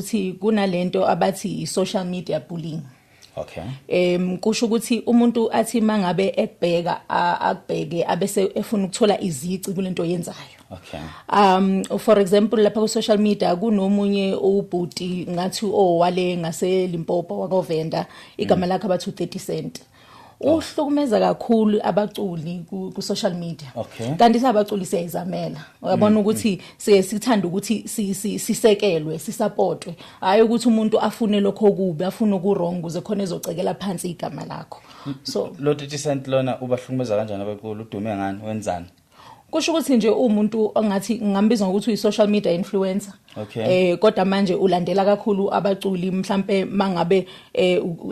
ukuthi kunalento abathi social media bullying. Okay. Kusho ukuthi umuntu athi mangabe ekubheka akubheke abese efuna ukuthola izici kulento yenzayo. Okay. For example lapha ku social media kunomunye ubhuti ngathi wale ngase Limpopo wakovenda igama lakhe abathi 30 cent. Uhlukumeza kakhulu abaculi ku social media. Okay. Kanti sabaculi siyayizamela. Uyabona ukuthi sithanda ukuthi sisekelwe, sisupportwe. Hayi ukuthi umuntu afune lokho okubi, afune okurong ukuze khona ezocekela phansi igama lakho. So lo 30 cent lona ubahlukumeza kanjani abaculi udume ngani wenzani? Kusho ukuthi nje umuntu ongathi ngambiza ngokuthi uyi-social media influencer. Okay. Kodwa manje ulandela kakhulu abaculi mhlambe mangabe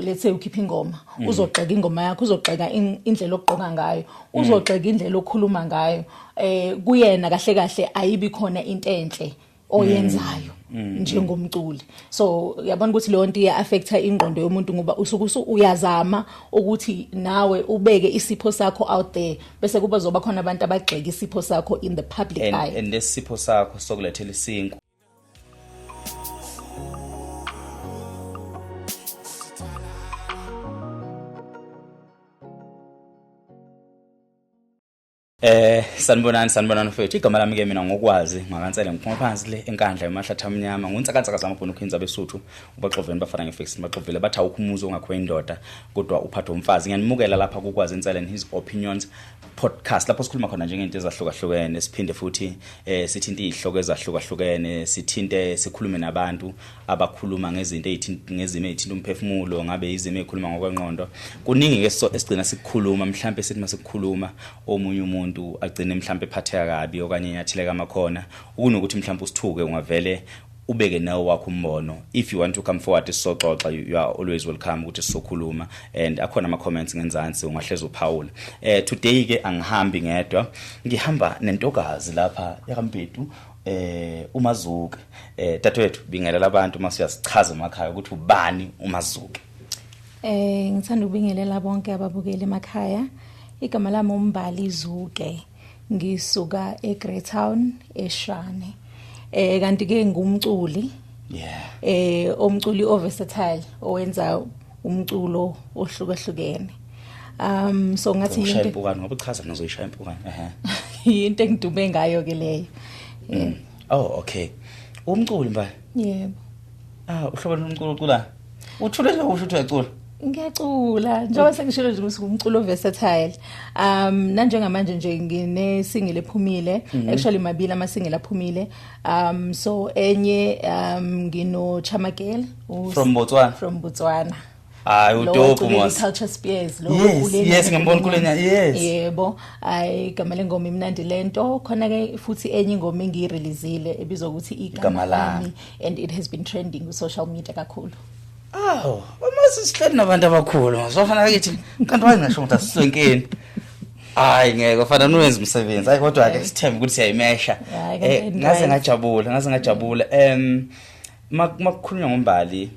let's say ukhipha ingoma, uzogxeka ingoma yakho, uzogxeka indlela okugqoka ngayo, uzogxeka indlela okhuluma ngayo. Kuyena kahle kahle ayibi khona into enhle oyenzayo njengomculi. So yabona ukuthi leyo nto iya affecta ingqondo yomuntu ngoba usuke uyazama ukuthi nawe ubeke isipho sakho out there bese kuba zoba khona abantu abagxeka isipho sakho in the public eye. And lesipho sakho sokulethela isinko. Sanibonani mfethu igama lami ke mina ngokwazi ngakaNsele ngiphuma phansi le enkandla emahlatha amnyama nguntsakatsaka zamabhunu khwinza besuthu ubaxoveni bafana ngefix baxovile bathi awukho umuzo ongakho indoda kodwa uphatha umfazi ngiyanimukela lapha kuKwazi Nsele and his opinions podcast lapho sikhuluma khona njengento ezahlukahlukene siphinde futhi sithinte izihloko ezahlukahlukene sithinte sikhulume nabantu abakhuluma ngezinto ngezimo ezithinta umphefumulo ngabe izimo ezikhuluma ngokwengqondo kuningi ke esigcina sikukhuluma mhlambe sithi masikukhuluma omunye umuntu agcine mhlambe ephatheka kabi okanye enyathileka amakhona ukunokuthi mhlambe usithuke ungavele ubeke nawo wakho umbono. If you want to come forward sizoxoxa, you are always welcome ukuthi sizokhuluma and akhona ama comments ngenzansi ungahleza uPaul. Today ke angihambi ngedwa, ngihamba nentokazi lapha yakampetu uMazuke. Dadewethu bingelela abantu masiyasichaza emakhaya ukuthi ubani uMazuke. Ngithanda ukubingelela bonke ababukeli emakhaya. Igama lami Mbali Zuke. Ngisuka eGreytown eShane. Kanti ke ngumculi. Yeah. Umculi oversatile owenza umculo ohlukahlukene. So ngathi into impukani ngoba uchaza nazoyishaya impukani. Into engidume ngayo ke leyo. Oh okay. Umculi mba? Yebo. Uhlobo lomculo ucula. Uthule nje usho ukuthi uyacula. Ngiyacula njengoba sengishilo nje ukuthi umculo versatile. Nanjengamanje nje ngine single ephumile, actually mabili ama single aphumile. So enye ngino Chamagel from Botswana. Udope mos. Culture Spears lo Yes ngiyambona kulenya yes. Yebo, igama lengoma imnandi lento khona ke futhi enye ingoma engiyireleasile ebizwa ukuthi igama lami and it has been trending ku social media kakhulu. Mase sihleli nabantu abakhulu ngizofana kithi kanti wayengasho ukuthi asiswenkeni. Hayi ngeke ufana nowenza umsebenzi. Hayi kodwa ke sithemba ukuthi siyayimesha. Ngaze ngajabula. Makukhulunywa ngoMbali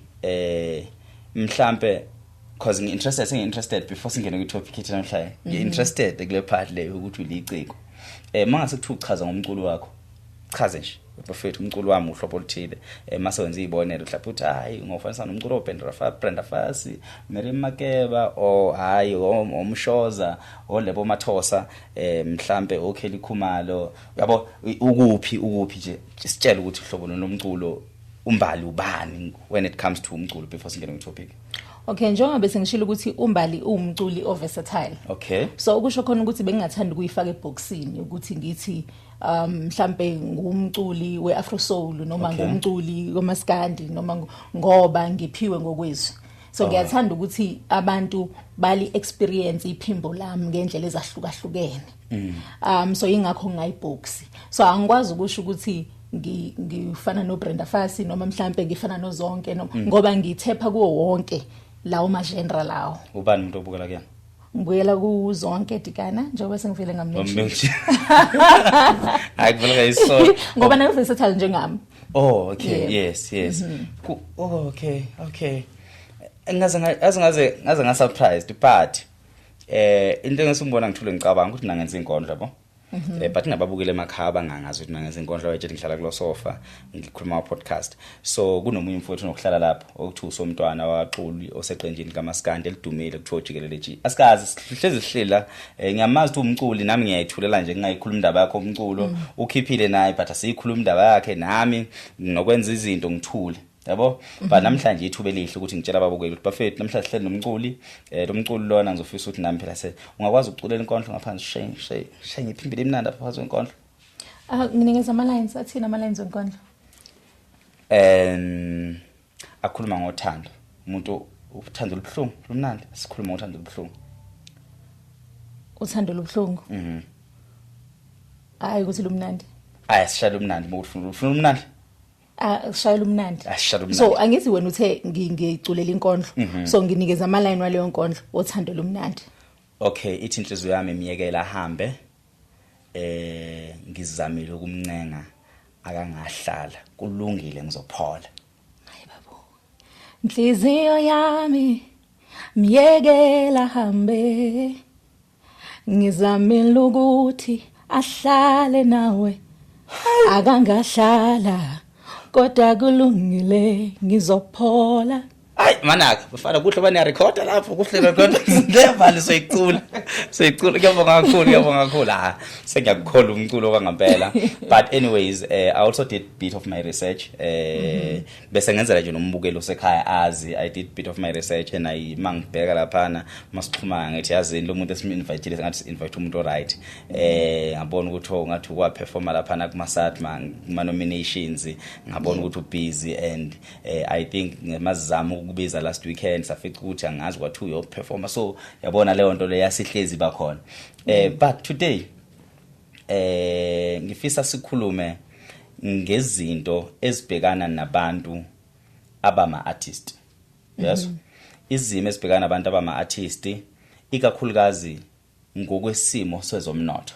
mhlambe because ngi-interested before singene kwi-topic ethi namhlanje. Ngi-interested kule part le ukuthi uliciko. Mangase kuthi uchaza ngomculo wakho. Chaze nje. Bafethu umculo wami uhlobo oluthile mase wenza izibonelo mhlawumbe uthi hayi ngofanisa nomculo Brenda Fassie Mary Makeba hayi omshoza olebo Mathosa mhlambe oKelly Khumalo yabo ukuphi nje sitshela ukuthi uhlobo lomculo uMbali ubani when it comes to umculo before singene kwi-topic. Okay, njengoba bese ngishilo ukuthi uMbali uwumculi oversatile. Okay. So ukusho khona ukuthi bengingathanda ukuyifaka eboxini ukuthi ngithi mhlambe ngumculi weAfro Soul noma ngumculi weMaskandi noma ngoba ngiphiwe ngokwezwi. So ngiyathanda ukuthi abantu bali experience iphimbo lami ngendlela ezahlukahlukene. So ingakho ngayiboxi. So angikwazi ukusho ukuthi ngifana noBrenda Fassie noma mhlambe ngifana noZonke ngoba ngithepha kuwo wonke lawo ma-genre lawo. Ubani umuntu obukela kuyena? Ngibuyela kuZonke Dikana njengoba sengivele ngammention. Hayi kuvela isona. Ngoba nayo versatile njengami. Oh okay, yes. Okay. Ngaze ngasurprised but into engisibona ngithule ngicabanga ukuthi nangenza inkondlo yabo. but ngababukele emakhaya abangangazi ukuthi nangenza inkondlo wethu ngihlala kulo sofa ngikhuluma podcast. So kunomunye mfowethu nokuhlala lapho okuthi usomntwana waxuli oseqenjini kaMaskandi elidumile kuthiwa jikelele nje asikazi sihlezi sihlela ngiyamazi ukuthi umculi nami ngiyayithulela nje ngingayikhuluma indaba yakho umculo ukhiphile naye but asiyikhuluma indaba yakhe nami ngokwenza izinto ngithule yabo but namhlanje ithuba elihle ukuthi ngitshela ababukeli ukuthi bafethu namhlanje sihleli nomculi lo mculi lona ngizofisa ukuthi nami phela ungakwazi ukuculela inkondlo ngaphansi shay ngiphimbile imnandi apha phansi kwenkondlo nginikeza ama lines athina ama lines wenkondlo akhuluma ngothando umuntu uthando lubhlungu lumnandi sikhuluma ngothando lubhlungu uthando lubhlungu hayi ukuthi lumnandi sishaya lumnandi ufuna lumnandi shayela umnandi so angithi wena uthe ngiculela inkondlo so nginikeza ama line waleyo nkondlo othando lomnandi okay ithi inhliziyo yami imiyekela ahambe ngizamile ukumncenga akangahlala kulungile ngizophola hayi babo inhliziyo yami miyekela ahambe ngizamile ukuthi ahlale nawe akangahlala kodwa kulungile ngizophola hayi manaka bafana kuhle bani recorder lapho kuhle recorder ndevali soyicula kuyabonga kakhulu sengiyakukhola umculo kangempela but anyways I also did bit of my research bese ngenzela nje nombukelo sekhaya azi I did bit of my research and mangibheka laphana masixhuma ngithi yazini lo muntu esiminvite ngathi invite umuntu right ngabona ukuthi ngathi kwa performa laphana kuma Satma kuma nominations ngabona ukuthi ubusy and I think ngemazamo ukubiza last weekend safica ukuthi angazi kwathu yo performer so yabona leyo nto le yasihlezi bakhona but today ngifisa sikhulume ngezinto ezibhekana nabantu abama artist yes izimo ezibhekana nabantu abama artist ikakhulukazi ngokwesimo sezomnotho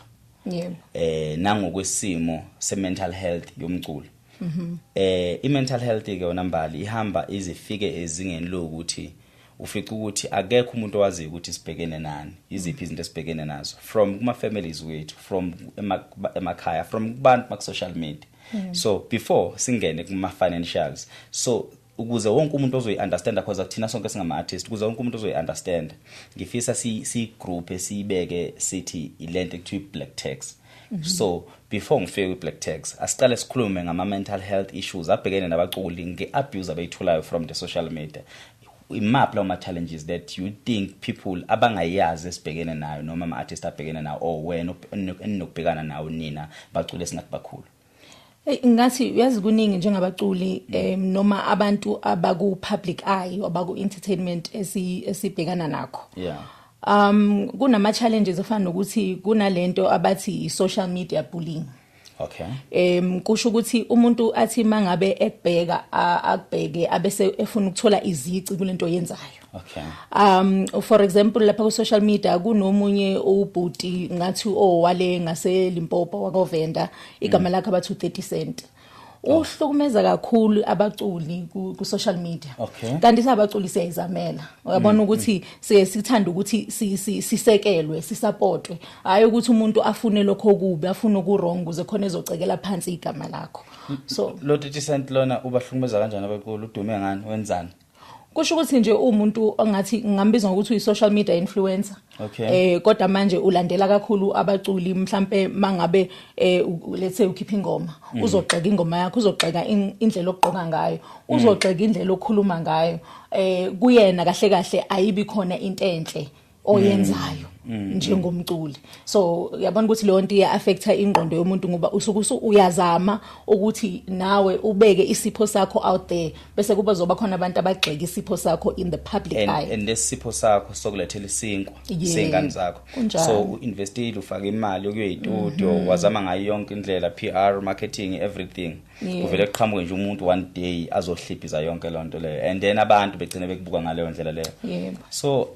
nangokwesimo se mental health yomculo i-mental health ke yona Mbali ihamba izifike ezingeni lokuthi ufica ukuthi akekho umuntu owazi ukuthi sibhekene nani iziphi izinto esibhekene nazo from kuma families wethu from emakhaya from kubantu ma social media so before singene kuma financials so ukuze wonke umuntu ozoyi-understand because kuthina sonke singama artist ukuze wonke umuntu ozoyi-understand ngifisa si group esibeke sithi ilento ekuthiwa black tax so before ngifike ku black tax asiqale sikhulume ngama mental health issues abhekene nabaculi ngeabuse abayitholayo from the social media imaphi lawo ma challenges that you think people abangayazi esibhekene nayo noma ama artists abhekene nawo or wena enokubhekana nawo nina baculi esingathi bakhulu ngathi uyazi kuningi njengabaculi noma abantu abaku public eye abaku entertainment esibhekana nakho kunama challenges afana nokuthi kunalento abathi social media bullying okay kusho ukuthi umuntu athi mangabe ekubheka akubheke abese efuna ukuthola izici kulento yenzayo okay for example lapha ku social media kunomunye ubhuti ngathi wale ngase Limpopo wakovenda igama lakhe abathu 30 cent uhlukumeza kakhulu abaculi ku social media kanti sabaculi siyayizamela uyabona ukuthi sithanda ukuthi sisekelwe sisupportwe hayi ukuthi umuntu afune lokho okubi afune okurong ukuze khona ezocekela phansi igama lakho so lo 30 cent lona ubahlukumeza kanjani abaculi udume ngani wenzani kusho ukuthi nje umuntu ongathi ngambiza ngokuthi uyi-social media influencer kodwa manje ulandela kakhulu abaculi mhlambe mangabe let's say ukhipha ingoma uzogxeka ingoma yakho uzogxeka indlela okugqoka ngayo uzogxeka indlela okukhuluma ngayo kuyena kahle ayibi khona into enhle oyenzayo njengomculi so yabona ukuthi leyo nto iya affecta ingqondo yomuntu ngoba usuke uyazama ukuthi nawe ubeke isipho sakho out there bese kuba zoba khona abantu abagxeka isipho sakho in the public eye and lesipho sakho sokulethela isinkwa sengane zakho so uinvestile ufaka imali yokuyistudio wazama ngayo yonke indlela PR marketing everything uvele kuqhamuke nje umuntu one day azohliphiza yonke lonto leyo and then abantu begcina bekubuka ngaleyo ndlela leyo so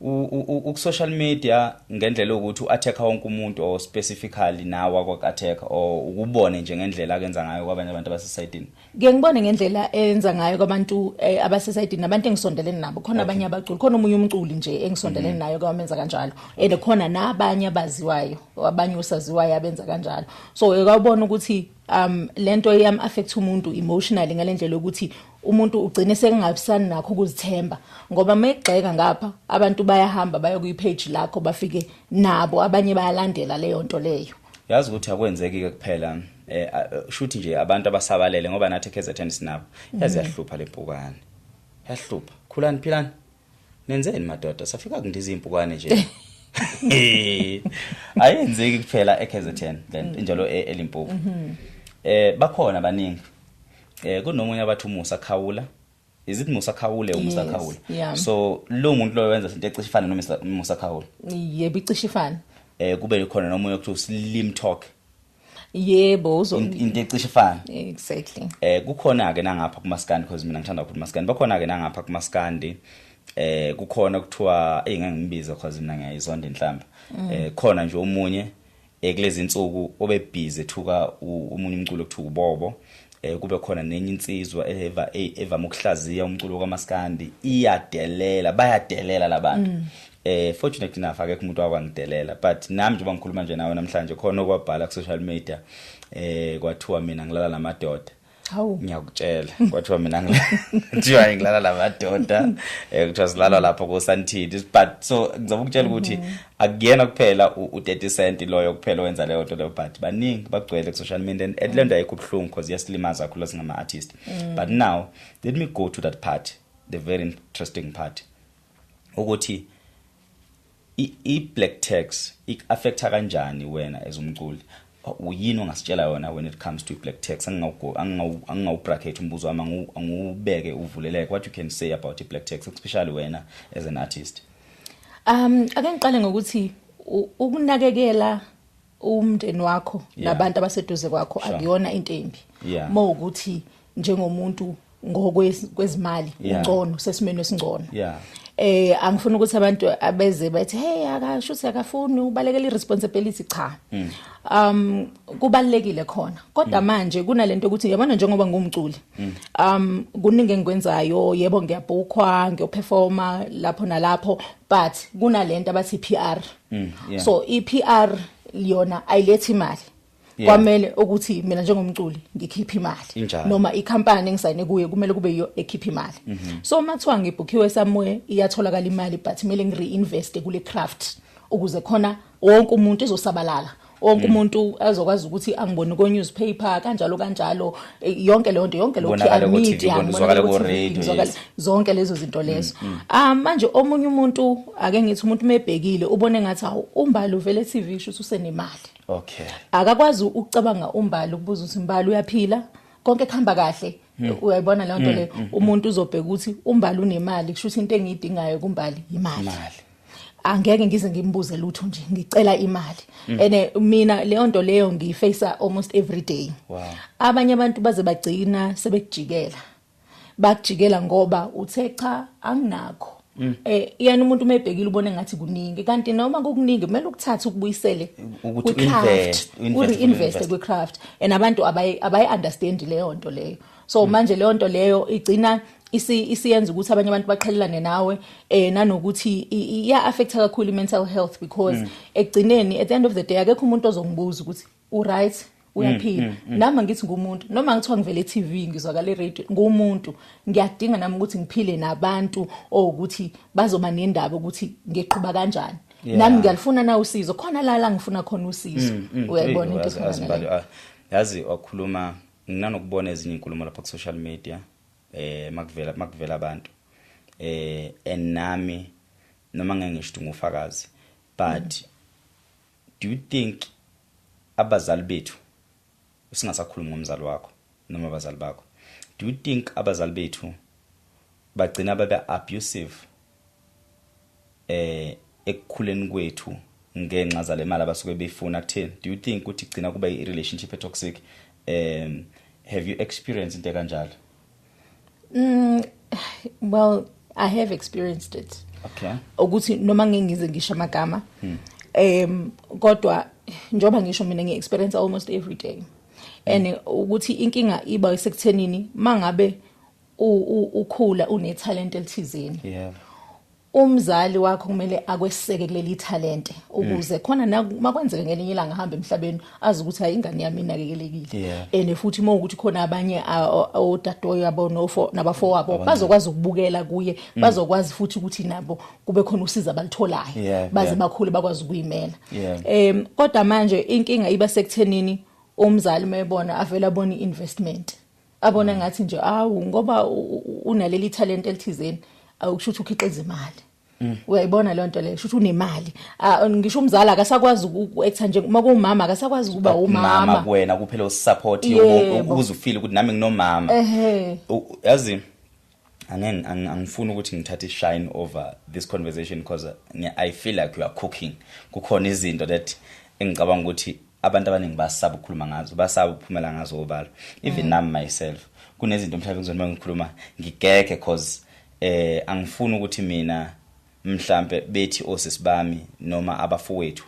ku social media ngendlela ukuthi uattack wonke umuntu or specifically nawe akwattack or ukubone nje ngendlela akenza ngayo kwabanye abantu abasesayidini. Ngeke ngibone ngendlela enza ngayo kwabantu abasesayidini nabantu engisondelene nabo khona abanye abaculi khona omunye umculi nje engisondelene nayo kwamenza kanjalo and khona nabanye abaziwayo abanye usaziwayo abenza kanjalo. So uyabona ukuthi lento yam affect umuntu emotionally ngalendlela ukuthi umuntu ugcine sekungabisani nakho ukuzithemba ngoba mayigxeka ngapha abantu bayahamba baye ku page lakho bafike nabo abanye bayalandela leyo nto leyo. Yazi ukuthi akwenzeki ke kuphela shuthi nje abantu abasabalele ngoba nathi KZN sinabo yazi yahlupha lepukane yahlupha khulani philani nenzeni madoda safika kundiza impukane nje ayenzeki kuphela eKZN lento njalo eLimpopo. Bakhona abaningi kunomunye abathi umusa khawula is it Musa Khawule or Musa Khawule yeah. So lo muntu lo wenza into ecishe ifana no Musa Khawule yebo icishe ifana kube khona nomunye okuthiwa slim talk yebo into ecishe ifana exactly kukhona ke nangapha kuMaskandi because mina ngithanda ukuthi Maskandi bakhona ke nangapha kuMaskandi kukhona kuthiwa ngangimbiza because mina ngiyayizonda inhlamba khona nje omunye kulezi insuku obebhizi ethuka umunye umculo okuthiwa uBobo kube khona nenye insizwa evama ukuhlaziya umculo kaMaskandi iyadelela bayadelela labantu fortunately enough akekho umuntu wakwangidelela but nami nje bangikhuluma nje nawe namhlanje khona okwabhala ku social media kwathiwa mina ngilala namadoda ngiyakutshela kwathiwa mina ngithiwa ngilala lamadoda kuthiwa silala lapha ko Santini but so ngizokutshela ukuthi akuyena kuphela u30 cent loyo kuphela wenza leyo nto leyo but baningi bagcwele ku social media and lento ayikho kubhlungu because yasilimaza kakhulu singama artist but now let me go to that part, the very interesting part ukuthi i-black tax affecta kanjani wena as umculi uyini ongasitshela yona when it comes to black tax angawubracket umbuzo wami angubeke uvuleleke what you can say about black tax especially wena as an artist. Ake ngiqale ngokuthi ukunakekela umndeni wakho nabantu abaseduze kwakho akuyona into embi mawukuthi njengomuntu ngokwezimali ungcono sesimeni esingcono angifuni ukuthi abantu abeze bathi hey akashuthi akafuni ubalekela iresponsibility cha kubalekile khona kodwa manje kunalento ukuthi yabona njengoba ngumculi kuningi engikwenzayo yebo ngiyabhukwa ngiyoperforma lapho nalapho but kunalento abathi PR so iPR yona ayilethi imali kwamele ukuthi mina njengomculi ngikhiphe imali noma ikhampani engisayine kuye kumele kube yiyo ekhipha imali so mathiwa ngibhukiwe somewhere iyatholakala imali but kumele ngireinvest kule craft ukuze khona wonke umuntu ezosabalala wonke umuntu azokwazi ukuthi angibone ko newspaper kanjalo yonke le nto yonke lo media zonke lezo zinto lezo manje omunye umuntu ake ngithi umuntu mebhekile ubone ngathi hawu umbali uvele TV sho usenemali okay akakwazi ukucabanga umbali ukubuza ukuthi umbali uyaphila konke kuhamba kahle uyayibona le nto le umuntu uzobheka ukuthi umbali unemali kusho ukuthi into engiyidingayo kumbali imali angeke ngize ngimbuze lutho nje ngicela imali ene mina leyo nto leyo ngiyiface almost every day abanye abantu baze bagcina sebekujikela bakujikela ngoba uthe cha anginakho yani umuntu mebhekile ubone ngathi kuningi kanti noma ngokuningi kumele ukuthatha ukubuyisele ukuthi invest kwi craft and abantu abayi understand leyo nto leyo so manje leyo nto leyo igcina isiyenza ukuthi abanye abantu baqhelelane nawe nanokuthi iya affecta kakhulu mental health because egcineni at the end of the day akekho umuntu ozongibuza ukuthi right uyaphila nami ngithi ngumuntu noma ngithiwa ngivele TV ngizwakala radio ngumuntu ngiyadinga nami ukuthi ngiphile nabantu ukuthi bazoba nendaba ukuthi ngiqhubha kanjani nami ngiyalifuna na usizo khona la ngifuna khona usizo uyayibona into efana yazi wakhuluma nginanokubona ezinye inkulumo lapha ku social media makuvela abantu enami noma ngengisho ngufakazi but do you think abazali bethu usingasakhuluma ngomzali wakho noma abazali bakho do you think abazali bethu bagcina babe abusive ekukhuleni kwethu ngenxa zale mali abasuke beyifuna kutheni do you think ukuthi igcina kuba i relationship toxic have you experienced into kanjalo? Well, I have experienced it. Okay. ukuthi noma ngingize ngisho amagama kodwa njoba ngisho mina ngi-experience almost every day and ukuthi inkinga iba sekuthenini mangabe ukhula unetalent elithizeni Yeah. umzali wakho kumele akweseke kuleli talente ukuze khona makwenzeka ngelinye ilanga hamba emhlabeni azi ukuthi hayi ingane yami inakekelekile and futhi ukuthi khona abanye odadewabo yabo nabafowabo bazokwazi ukubukela kuye bazokwazi futhi ukuthi nabo kube khona usiza balitholayo baze bakhule bakwazi ukuyimela kodwa manje inkinga iba sekuthenini umzali mayebona avela abona iinvestment abona ngathi nje ngoba unaleli talent elithizeni awukusho ukhiqiza imali uyayibona le nto leyo shuthi unemali ngisho umzali akasakwazi uku-acta nje makuwumama akasakwazi ukuba umama wena kuphela usupport ukuze ufeel ukuthi nami nginomama yazi angifuni ukuthi ngithathe shine over this conversation because I feel like you are cooking kukhona izinto that engicabanga ukuthi abantu abaningi basaba ukukhuluma ngazo basaba ukuphumela ngazo obala even nami myself kunezinto mhlawumbe ngizonoma ngikhuluma ngigeke cause angifuni ukuthi mina mhlambe bethi osisibami noma abafowethu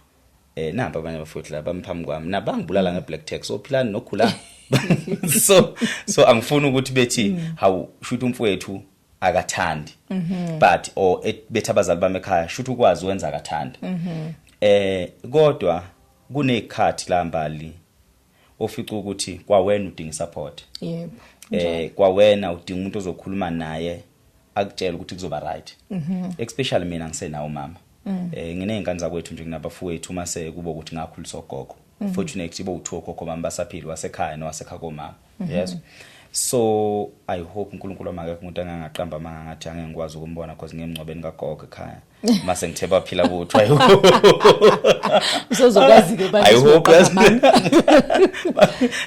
namba abanye abafowethu laba bamphami kwami nabangibulala nge-black tax ophilana nokhula so angifuni ukuthi bethi how should umfowethu akathandi but or bethi abazali bami ekhaya should ukwazi ukwenza akathanda kodwa kunezikhathi la Mbali ofica ukuthi kwawena udinga support kwawena udinga umuntu ozokhuluma naye akutshela ukuthi kuzoba right especially mina ngisenawo mama nginezingane zakwethu nje kunabafowethu mase kuba ukuthi ngakhuliswa gogo fortunately bo uthu gogo bami basaphila wasekhaya nowasekhaya komama yes so I hope uNkulunkulu amake umuntu angangaqamba manga ngathi angeke ngikwazi ukumbona because ngiyemncwabeni kagogo ekhaya mase ngitheba phila buthu usozokwazi ke I hope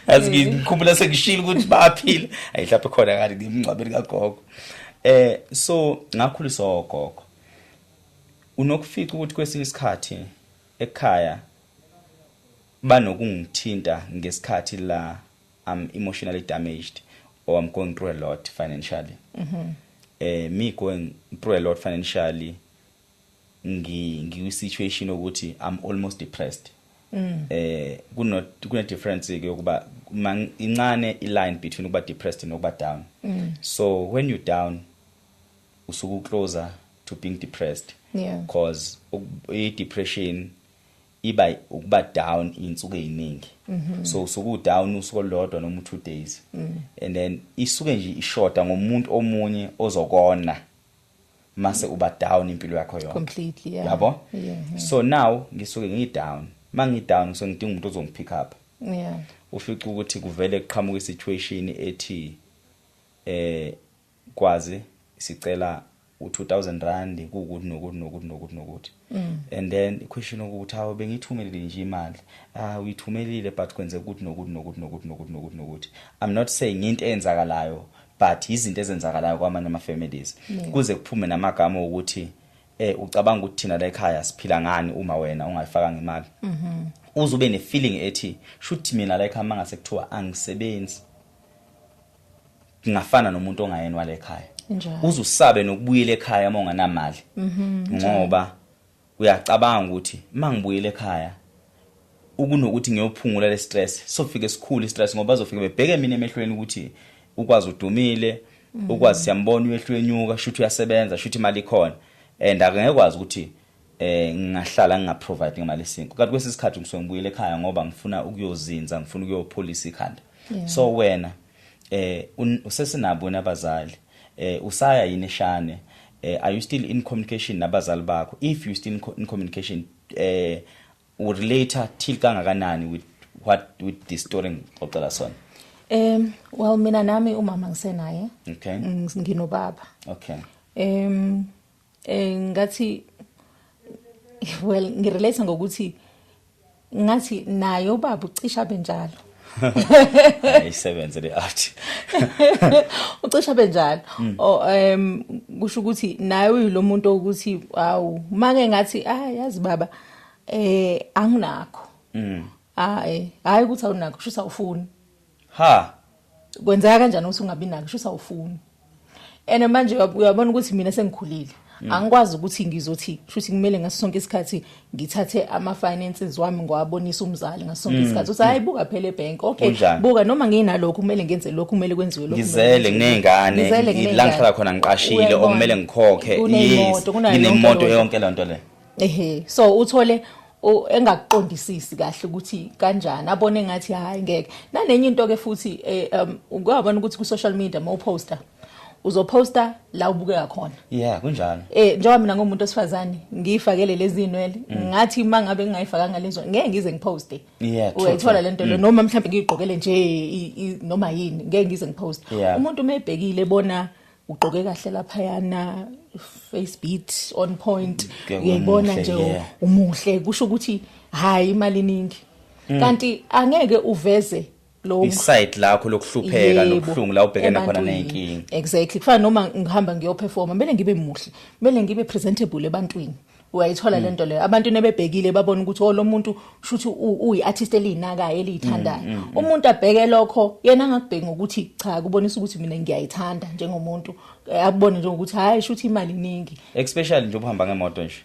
as ngikhumbula sekishila ukuthi baphila ayihlaphe khona kanti ngimncwabeni kagogo so ngakhuliswa gogo unokufica ukuthi kwesinye isikhathi ekhaya banokungithinta ngesikhathi la I'm emotionally damaged or I'm going through a lot financially me going through a lot financially ngi situation ukuthi I'm almost depressed kuna difference ke ukuba incane line between ukuba depressed nokuba down so when you down usuku closer to being depressed cause depression iba ukuba down insuku eziningi so usuku down usuku lodwa noma 2 days and then isuke nje ishorta ngomuntu omunye ozokona mase uba down impilo yakho yonke completely yabo so now ngisuke ngidown mangi down so ngidinga umuntu ozongipick up ufica ukuthi kuvele kuqhamuka isituation ethi Kwazi sicela u2000 rand kukuthi nokuthi and then question ukuthi hawo bengithumelele nje imali uyithumelile but kwenze ukuthi nokuthi I'm not saying into enzakalayo but izinto ezenzakalayo kwamanye ama families kuze kuphume namagama ukuthi ucabanga ukuthi thina la ekhaya siphila ngani uma wena ungayifaka ngemali uzube ne feeling ethi should mina la ekhaya mangase kuthiwa angisebenzi ngafana nomuntu ongayena wala ekhaya uzusabe nokubuyela ekhaya uma unganamali ngoba uyacabanga ukuthi mangibuyele ekhaya ukunokuthi ngiyophungula le stress sofike esikhulu stress ngoba bazofika bebheke mina emehlweni ukuthi ukwazi udumile ukwazi siyambona uyehlwenyuka shuthi uyasebenza shuthi imali ikhona and akengekwazi ukuthi ngingahlala ngingaprovide ngemali esinko kanti kwesisikhathi ngisuke ngibuyele ekhaya ngoba ngifuna ukuyozinza ngifuna ukuyopholisa ikhanda so wena usesenabo nabazali usaya yini eshane are you still in communication nabazali bakho if you still in communication would later till kangakanani with this story oqala sona well mina nami umama ngisenaye okay nginobaba okay ngathi well ngirelate ngokuthi ngathi nayo baba ucisha benjalo ayisebenze le art ucisha benjalo kusho ukuthi naye uyilo muntu ukuthi awu make ngathi yazi baba anginakho hayi ukuthi awunakho kusho awufuni kwenzeka kanjani ukuthi ungabi nakho kusho awufuni and manje uyabona ukuthi mina sengikhulile angikwazi ukuthi ngizothi shuthi kumele ngaso sonke isikhathi ngithathe ama finances wami ngwabonisa umzali ngaso sonke isikhathi uthi hayi buka phela ebank okay buka noma nginalokho kumele ngenze lokho kumele kwenziwe lokho ngizele kunengane la ngihlala khona ngiqashile okumele ngikhokhe kunemoto yonke lonto le so uthole engakuqondisisi kahle ukuthi kanjani abone ngathi hayi ngeke nanenye into ke futhi ungabona ukuthi ku social media mawuposta uzoposta la ubukeka khona kunjalo njengoba mina ngomuntu osifazane ngifakele lezi inwele ngathi mangabe ngingayifakanga lezo ngeke ngize ngiposte uyayithola lento lo noma mhlawumbe ngiyigqokele nje noma yini ngeke ngize ngiposte umuntu mebhekile bona ugqoke kahle lapha yana face beat on point uyayibona nje umuhle kusho ukuthi hayi imali ningi kanti angeke uveze lo iside lakho lokuhlupheka nokuhlungu la ubhekena khona nenkingi exactly kufana noma ngihamba ngiyoperforma kumele ngibe muhle kumele ngibe presentable ebantwini uyayithola lento leyo abantu nebebhekile babona ukuthi lo muntu shuthi uyi-artist elinakayo elithandayo umuntu abheke lokho yena angakubheki ngokuthi cha kubonisa ukuthi mina ngiyayithanda njengomuntu akubone nje ukuthi hayi shuthi imali ningi especially nje uhamba ngemoto nje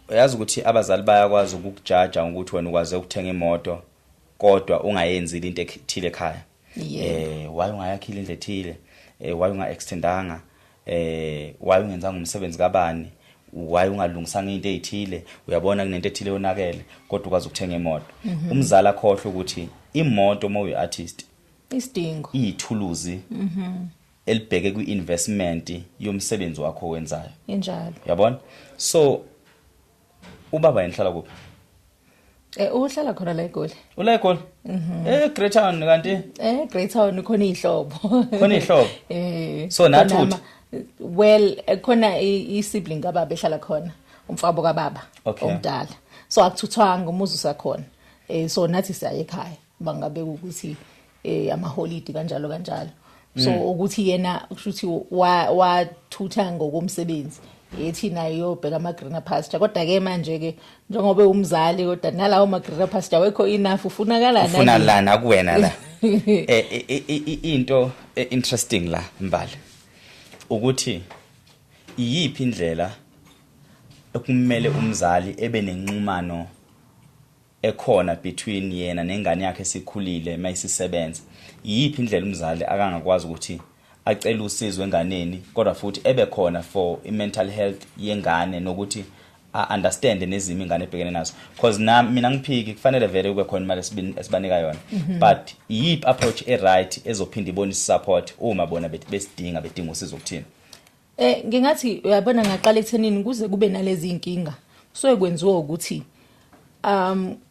uyazi ukuthi abazali bayakwazi ukukujaja ukuthi wena ukwaze ukuthenga imoto kodwa ungayenzi into ethile ekhaya why ungayakhile indle ethile why unga-extendanga why ungenzanga umsebenzi kabani why ungalungisanga into ezithile uyabona kunento ethile yonakele kodwa ukwazi ukuthenga imoto umzali akhohle ukuthi imoto uma uyi-artist isidingo iyithuluzi elibheke kwi-investment yomsebenzi wakho owenzayo injalo uyabona so ubaba yenhlala kuphi uhlala khona la eGoli ula eGoli Great Town kanti Great Town khona ihlobo so nathuthi well khona isibling kababa ehlala khona umfabo kababa omdala so akuthuthwanga umuzi usakhona so nathi siya ekhaya bangabe ukuthi ama holiday kanjalo so ukuthi yena ushuthi wathutha ngokomsebenzi yethi nayo yobheka ama greener pasture kodwa ke manje ke njengoba umzali kodwa nalawo ama greener pasture wekho enough ufuna lana kuwena la into interesting la Mbali ukuthi iyiphi indlela ekumele umzali ebe nenxumano ekhona between yena nengane yakhe esikhulile mayisisebenza iyiphi indlela umzali akangakwazi ukuthi acela usizo enganeni kodwa futhi ebe khona for i-mental health yengane nokuthi understand nezimo ingane ebhekene nazo because mina ngiphiki kufanele vele kube khona imali esibanika yona but iyiphi approach right ezophinda ibonisa support uma bona bedinga usizo ukuthini ngingathi uyabona ngaqala ekuthenini kuze kube nalezi inkinga so kwenziwa ukuthi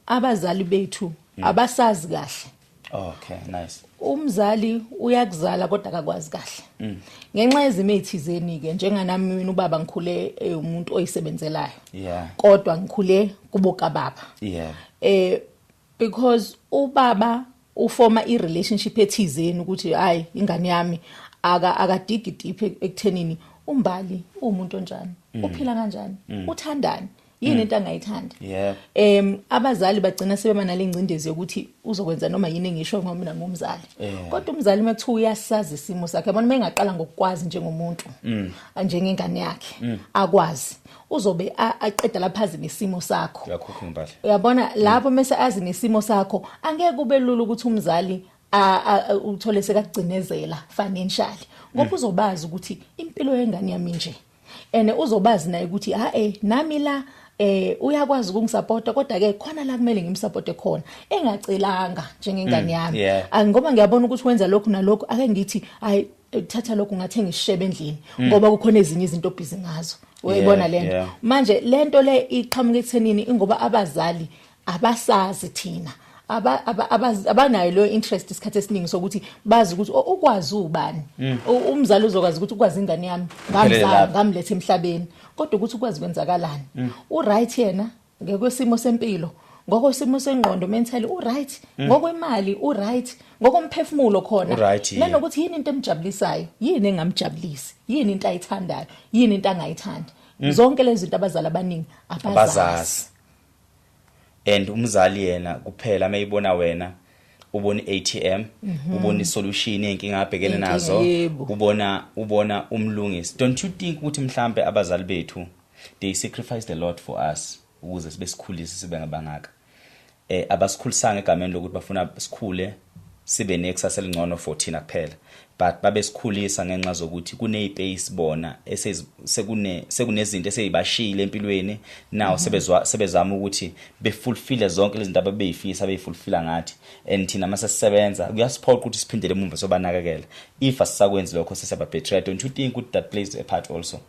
abazali bethu abasazi kahle okay nice umzali uyakuzala kodwa akakwazi kahle ngenxa yezimo ezithizeni ke njenganami mina ubaba ngikhule umuntu oyisebenzelayo kodwa ngikhule kuboka baba because ubaba ufoma i-relationship ethizeni ukuthi hayi ingane yami akadigi deep ekuthenini uMbali umuntu onjani uphila kanjani uthandani yini into angayithandi abazali bagcina sebema nalengcindezi yokuthi uzokwenza noma yini engisho ngoba mina ngumzali kodwa umzali makuthiwa uyasazi isimo sakhe yabona mengaqala ngokukwazi njengomuntu njengengane yakhe akwazi uzobe aqeda laphazi nesimo sakho uyabona lapho mase azi nesimo sakho angeke kube lula ukuthi umzali uthole sekagcinezela financially ngoba uzobazi ukuthi impilo yengane yami nje uzobazi naye ukuthi nami la uyakwazi ukungisupporta kodwa ke khona la kumele ngimsupporte khona engacelanga njengengane yami ngoba ngiyabona ukuthi wenza lokhu nalokho ake ngithi thatha lokhu ngathenga isishebe endlini ngoba kukhona ezinye izinto obhizi ngazo uyibona lento manje lento le iqhamuka ekuthenini ingoba abazali abasazi thina abanayo lo interest isikhathi esiningi sokuthi bazi ukuthi ukwazi ubani umzali uzokwazi ukuthi ukwazi ingane yami ngamlethe emhlabeni kodwa ukuthi ukwazi kwenzakalani uright yena ngekwesimo sempilo ngokwesimo sengqondo mentally uright ngokwemali uright ngokomphefumulo khona nanokuthi yini into emjabulisayo yini engamjabulisi yini into ayithandayo yini into angayithandi zonke lezi zinto abazali abaningi abazazi and umzali yena kuphela mayibona wena ubona i-ATM ubona isolution yenkinga abhekene nazo ubona umlungisi. Don't you think ukuthi mhlambe abazali bethu they sacrificed a lot for us ukuze sibe sikhulise sibe ngabangaka? Abasikhulisanga egameni lokuthi bafuna sikhule sibe nekusasa elingcono for thina kuphela, but babe sikhulisa ngenxa zokuthi kune-space bona sekunezinto eseyibashile empilweni now sebezama ukuthi befulfille zonke lezi zinto ababeyifisa beyifulfilla ngathi, and thina mase sisebenza kuyasiphoqa ukuthi siphindele emuva sobanakekela. If asisakwenzi lokho sesiyababetray, don't you think that plays a part also?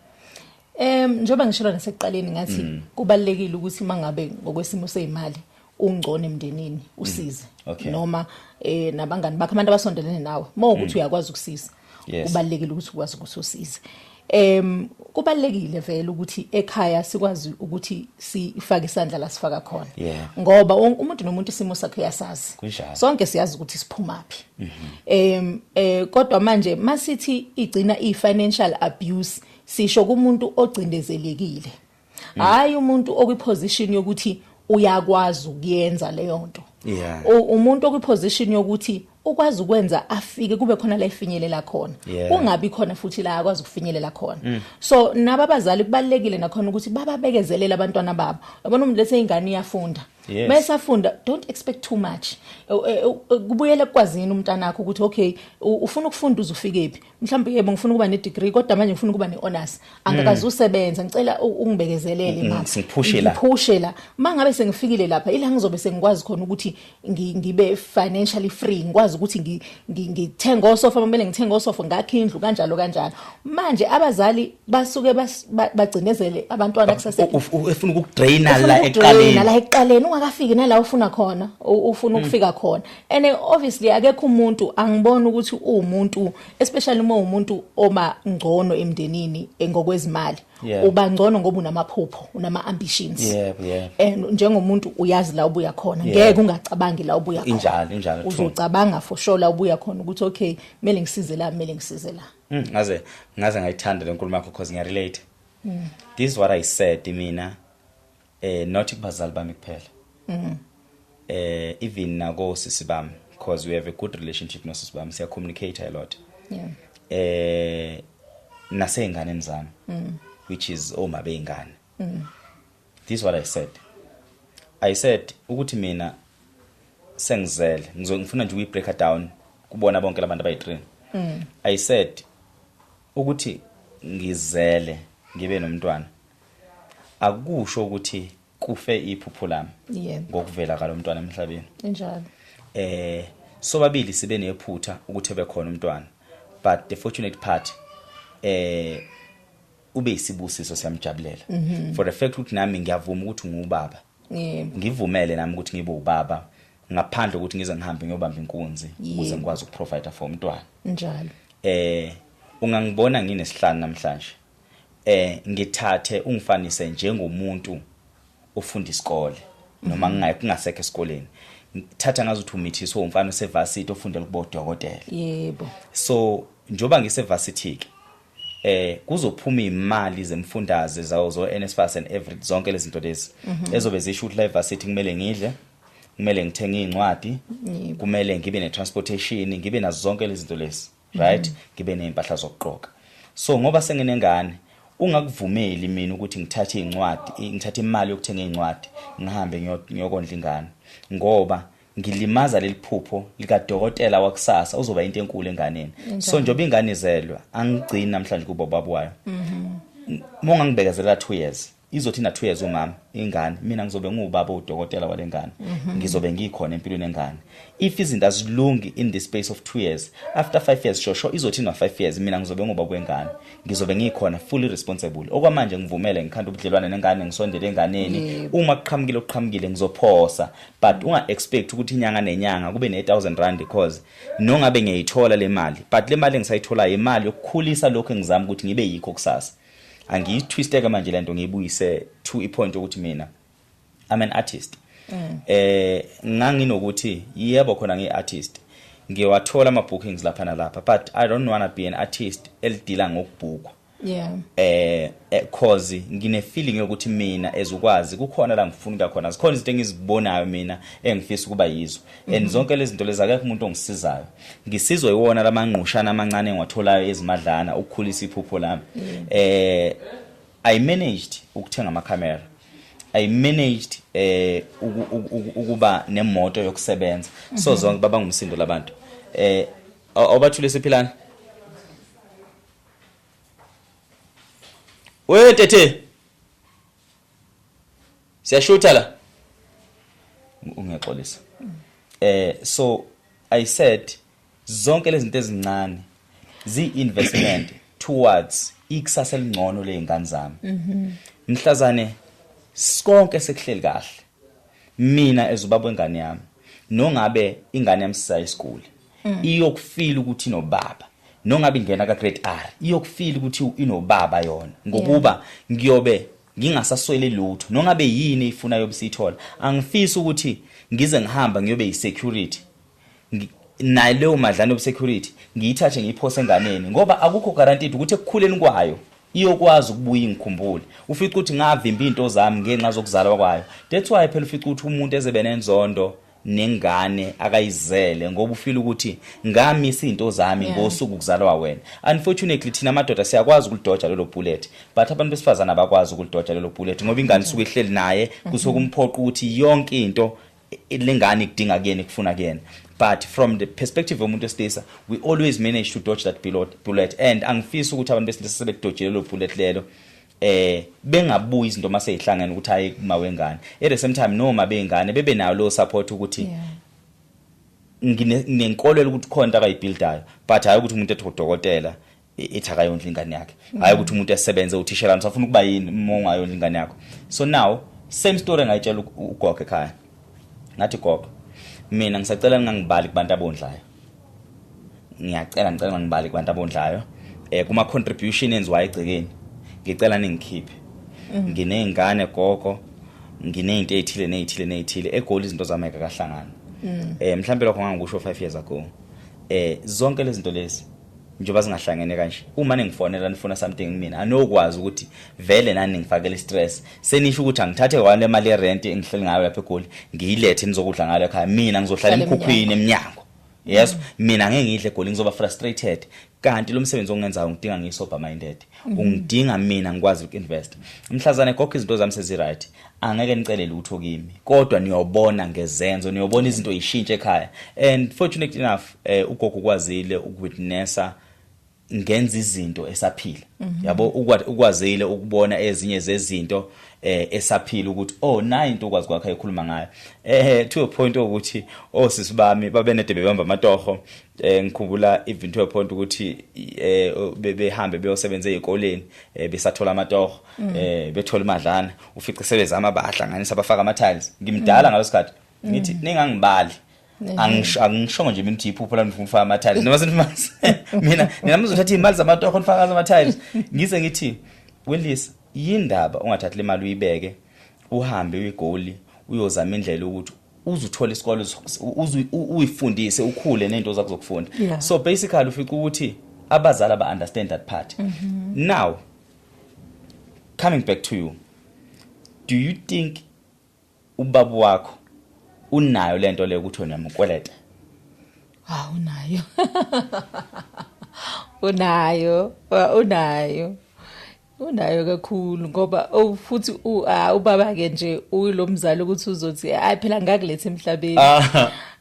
Njoba ngishilo nasekuqaleni ngathi kubalekile ukuthi mangabe ngokwesimo sezimali ungcono emndenini usize noma nabangani bakho abantu abasondelene nawe ukuthi uyakwazi ukusiza, kubalekile ukuthi ukwazi ukuthi usize. Kubalekile vele ukuthi ekhaya sikwazi ukuthi sifake isandla la sifaka khona, ngoba umuntu nomuntu isimo sakhe yasazi, sonke siyazi ukuthi siphumaphi. Kodwa manje masithi igcina i-financial abuse sisho kumuntu ocindezelekile, hayi umuntu okwiposition yokuthi uyakwazi ukuyenza leyo nto. Umuntu okwiposition yokuthi ukwazi ukwenza afike kube khona la ifinyelela khona, kungabi khona futhi la akwazi ukufinyelela khona. So nababazali kubalekile nakhona ukuthi bababekezelele abantwana babo. Yabona umuntu lethe ingane iyafunda, mesafunda don't expect too much. Kubuyele kwazini umntana wakho ukuthi okay ufuna ukufunda uzufikephi, mhlawumbe yebo ngifuna ukuba ne degree kodwa manje ngifuna ukuba ne honors, angakazi usebenza, ngicela ungibekezelele mama, ngipushe la mangabe sengifikile lapha ila ngizobe sengikwazi khona ukuthi ngibe financially free, ngikwazi ukuthi ngithenga osofa kumele ngithenga osofa ngakhe indlu kanjalo. Manje abazali basuke bagcinezele abantwana kusase ufuna ukudraina la eqaleni ungakafiki nala ufuna khona, ufuna ukufika khona. And obviously akekho umuntu angibona ukuthi umuntu especially uma umuntu oma ngcono emndenini ngokwezimali uba ngcono ngoba unamaphupho unama ambitions. Njengomuntu uyazi la ubuya khona, ngeke ungacabangi la ubuya khona, injalo uzocabanga for sure la ubuya khona ukuthi okay kumele ngisize la. Ngaze ngayithanda lenkulumo yakho because ngiyarelate. This is what I said mina, not kubazali bami kuphela, even nako sisi bami, because we have a good relationship no sisi bami, siya communicate a lot. Naseyinganeni zami, which is oma beyingane. This is what I said ukuthi mina sengizele ngifuna nje uyi-break down kubona bonke labantu abayi-3. I said ukuthi ngizele ngibe nomntwana akusho ukuthi kufe iphupho lami ngokuvela kalo mntwana emhlabeni. Njalo sobabili sibe nephutha ukuthi bekhona umntwana, but the fortunate part ube isibusiso siyamjabulela. For the fact ukuthi nami ngiyavuma ukuthi ngubaba, ngivumele nami ukuthi ngibe ubaba ngaphandle ukuthi ngize ngihambe ngiyobamba inkunzi ukuze ngikwazi ukuprovide for umntwana. Njalo ungangibona nginesihlanu namhlanje, ngithathe ungifanise njengomuntu ofunda isikole noma ngingasekho esikoleni, ngithatha ngazi ukuthi umithisi womfana osevarsity ofundela ukuba udokotela. So njoba ngisevarsity kuzophuma imali zemfundaze zawo zo NSFAS and every zonke lezi zinto lezi ezobe zisho ukuthi la varsity kumele ngidle, kumele ngithenge incwadi, kumele ngibe ne transportation, ngibe nazo zonke lezi zinto lezi, right, ngibe neimpahla zokugqoka. So ngoba senginengane ungakuvumeli mina ukuthi ngithathe incwadi, ngithathe imali yokuthenga incwadi ngihambe ngiyokondla ingane, ngoba ngilimaza leliphupho likadokotela wakusasa uzoba into enkulu enganeni. So njoba ingane izelwa angigcini namhlanje kubo babuwayo, monga ngibekezela 2 years izothi na 2 years umama ingane, mina ngizobe ngubaba udokotela walengane, ngizobe ngikhona empilweni engane. If izinto azilungi in the space of 2 years, after 5 years shosho izothi na 5 years mina ngizobe ngubaba wengane, ngizobe ngikhona fully responsible. Okwamanje ngivumele ngikhanda ubudlelwane nengane, ngisondele enganeni, uma kuqhamukile ngizophosa, but unga expect ukuthi inyanga nenyanga kube ne-1000 rand because nongabe ngiyayithola le mali, but le mali engisayithola imali yokukhulisa lokho engizama ukuthi ngibe yikho kusasa. Angiyitwisteka manje lento ngiyibuyise to a point ukuthi mina I'm an artist. Nganginokuthi yebo khona ngiartist, ngiyawathola ama bookings lapha nalapha, but I don't want to be an artist elidila ngokubhukwa. cause ngine feeling yokuthi mina ezukwazi kukhona la ngifuna khona zikhona izinto engizibonayo mina engifisa ukuba yizo and zonke lezi zinto lezi akekho umuntu ongisizayo ngisizwe iwona lamanqushana amancane engiwatholayo ezimadlana ukukhulisa iphupho lami I managed ukuthenga ama camera I managed ukuba nemoto yokusebenza so zonke baba ngumsindo labantu awubathule sephilana we tete siyashutha la ungexolisa so I said zonke lezi zinto ezincane zi-investment towards ikusasa elingcono lezingane zami mhlazane sonke sekuhleli kahle mina ezubaba wengane yami nongabe ingane yami sisa esikole iyokufeel ukuthi nobaba nongabe ingena ka grade R iyokufeel ukuthi inobaba yona ngokuba ngiyobe ngingasaswele lutho nongabe yini ifuna yobusithola angifisi ukuthi ngize ngihamba ngiyobe yisecurity nayo leyo madlana yobusecurity ngiyithathe ngiyiphose enganeni ngoba akukho guaranteed ukuthi ekukhuleni kwayo iyokwazi ukubuya ingikhumbule ufica ukuthi ngavimba into zami ngenxa zokuzalwa kwayo that's why phela ufica ukuthi umuntu ezebe nenzondo nengane akayizele ngoba ufila ukuthi ngamisa izinto zami ngosuku ukuzalwa wena unfortunately thina amadoda siyakwazi ukulidoja lelo bullet but abantu besifazana abakwazi ukulidoja lelo bullet ngoba ingane isuke ihleli naye kusokumphoqa ukuthi yonke into lengane ikudinga kuyena ikufuna kuyena but from the perspective yomuntu wesilisa we always manage to dodge that bullet and angifisi ukuthi abantu besilisa sebekudojele lo bullet lelo bengabuyi izinto mase ihlangene ukuthi hayi mawengane at the same time noma bengane bebe nayo lo support ukuthi nginenkolelo ukuthi khona into akayibuildayo but hayi ukuthi umuntu ethi udokotela ethi akayondla ingane yakhe hayi ukuthi umuntu esebenze uthishelana safuna ukuba yini uma ungayondla ingane yakho so now same story ngayitshela ugogo ekhaya ngathi gogo mina ngisacela ngangibali kubantu abondlayo ngiyacela ngibali kubantu abondlayo kuma contribution enziwa egcekeni ngicela ningikhiphe nginezingane gogo nginezinto ezithile egoli izinto zami akahlangana mhlambe lokho ngangikusho 5 years ago zonke lezi zinto lezi njengoba zingahlangene kanje uma ningifonela nifuna something mina anokwazi ukuthi vele nani ngifakele stress senisho ukuthi angithathe kwale mali ye rent engihleli ngayo lapha egoli ngiyilethe nizokudla ngalo ekhaya mina ngizohlala emkhukhwini eminyango yes mina ngeke ngidle egoli ngizoba frustrated kanti lo msebenzi ongenzayo ngidinga ngisober minded ungidinga mina ngikwazi ukinvest mhlazane gogo izinto zami sezi right angeke nicele lutho kimi kodwa niyobona ngezenzo niyobona izinto ishintshe ekhaya and fortunately enough ugogo kwazile ukuwitnessa ngenza izinto esaphila yabo ukwazile ukubona ezinye zezinto esaphila ukuthi nayi into ukwazi kwakhe ekhuluma ngayo to a point ukuthi sisibami babenede bebamba amatoho ngikhumbula even to a point ukuthi behambe beyosebenza ezikoleni besathola amatoho bethola imadlana ufice sebezama bahlanganisa bafaka ama tiles ngimdala ngalosikhathi ngithi ningangibali angishongo nje mina ukuthi iphupho lami ngifuna ama tiles noma senifasi mina ngizothatha imali zamatoho ngifaka ama tiles ngize ngithi welisa yindaba ungathathi le mali uyibeke uhambe uyigoli uyozama indlela ukuthi uzuthola isikole uyifundise ukhule nento zakho zokufunda so basically ufika ukuthi abazali aba understand that part now coming back to you do you think ubaba wakho unayo lento le ukuthi unamkweleta unayo unayo kakhulu ngoba futhi ubaba ke nje uyilomzali ukuthi uzothi hayi phela ngakulethe emhlabeni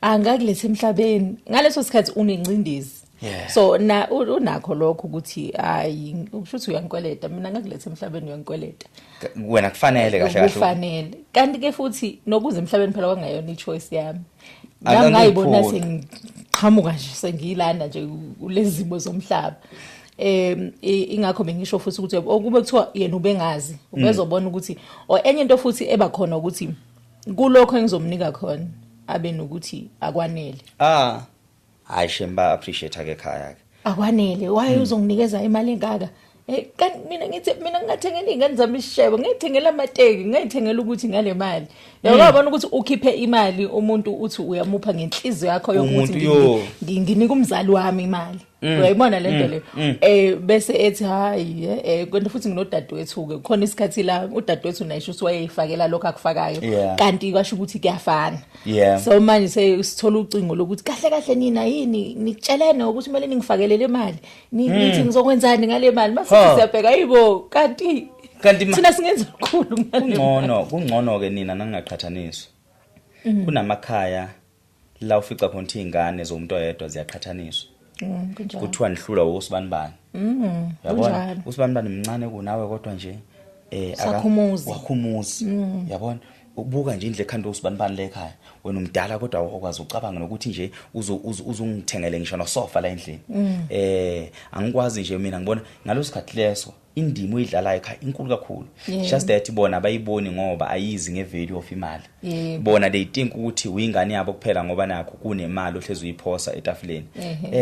angakulethe emhlabeni ngaleso sikhathi unencindezi so unakho lokho ukuthi hayi ukushuthi uyangikweleta mina ngakulethe emhlabeni uyangikweleta wena kufanele kahle kufanele kanti ke futhi nokuze emhlabeni phela kwangayona ichoice yami nami ngayibona sengiqhamuka nje sengiyilanda nje kulezimo zomhlaba ingakho bengisho futhi ukuthi okube kuthiwa yena ubengazi ubezobona ukuthi enye into futhi ebakhona ukuthi kulokho engizomnika khona abe nokuthi akwanele hayi shemba appreciate ake ekhaya yake akwanele waye uzonginikeza imali engaka kanti mina ngithi mina ngingathengela ingane zami isishebo ngiyithengela amateki ngiyithengela ukuthi ngale mali uyabona ukuthi ukhiphe imali umuntu uthi uyamupha ngenhliziyo yakho yokuthi nginika umzali wami imali uyayibona lento le bese ethi hayi kwenta futhi nginodadewethu ke khona isikhathi la udadewethu naye sho wayeyifakela lokho akufakayo kanti kwasho ukuthi kuyafana so manje sithola ucingo lokuthi kahle nina yini nitshelene ukuthi kumele ningifakele le mali nithi ngizokwenzani ngale mali mase siyabheka yibo kanti thina singenza kakhulu kungcono ke nina nangaqhathaniswa kunamakhaya la ufica khona izingane zomuntu oyedwa ziyaqhathaniswa kuthiwa nihlula usibanibani yabona usibanibani mncane kunawe kodwa nje wakhumuzi yabona ubuka nje indle ekhanda usibanibani lekhaya wena umdala kodwa awukwazi ucabanga nokuthi nje uzungithengele ngisho nosofa la endlini angikwazi nje mina ngibona ngalosikhathi leso indimo oyidlalayo ekhaya inkulu kakhulu just that bona bayiboni ngoba ayizi ngevalue of imali bona they think ukuthi uyingane yabo kuphela ngoba nakho kunemali ohlezi uyiphosa etafuleni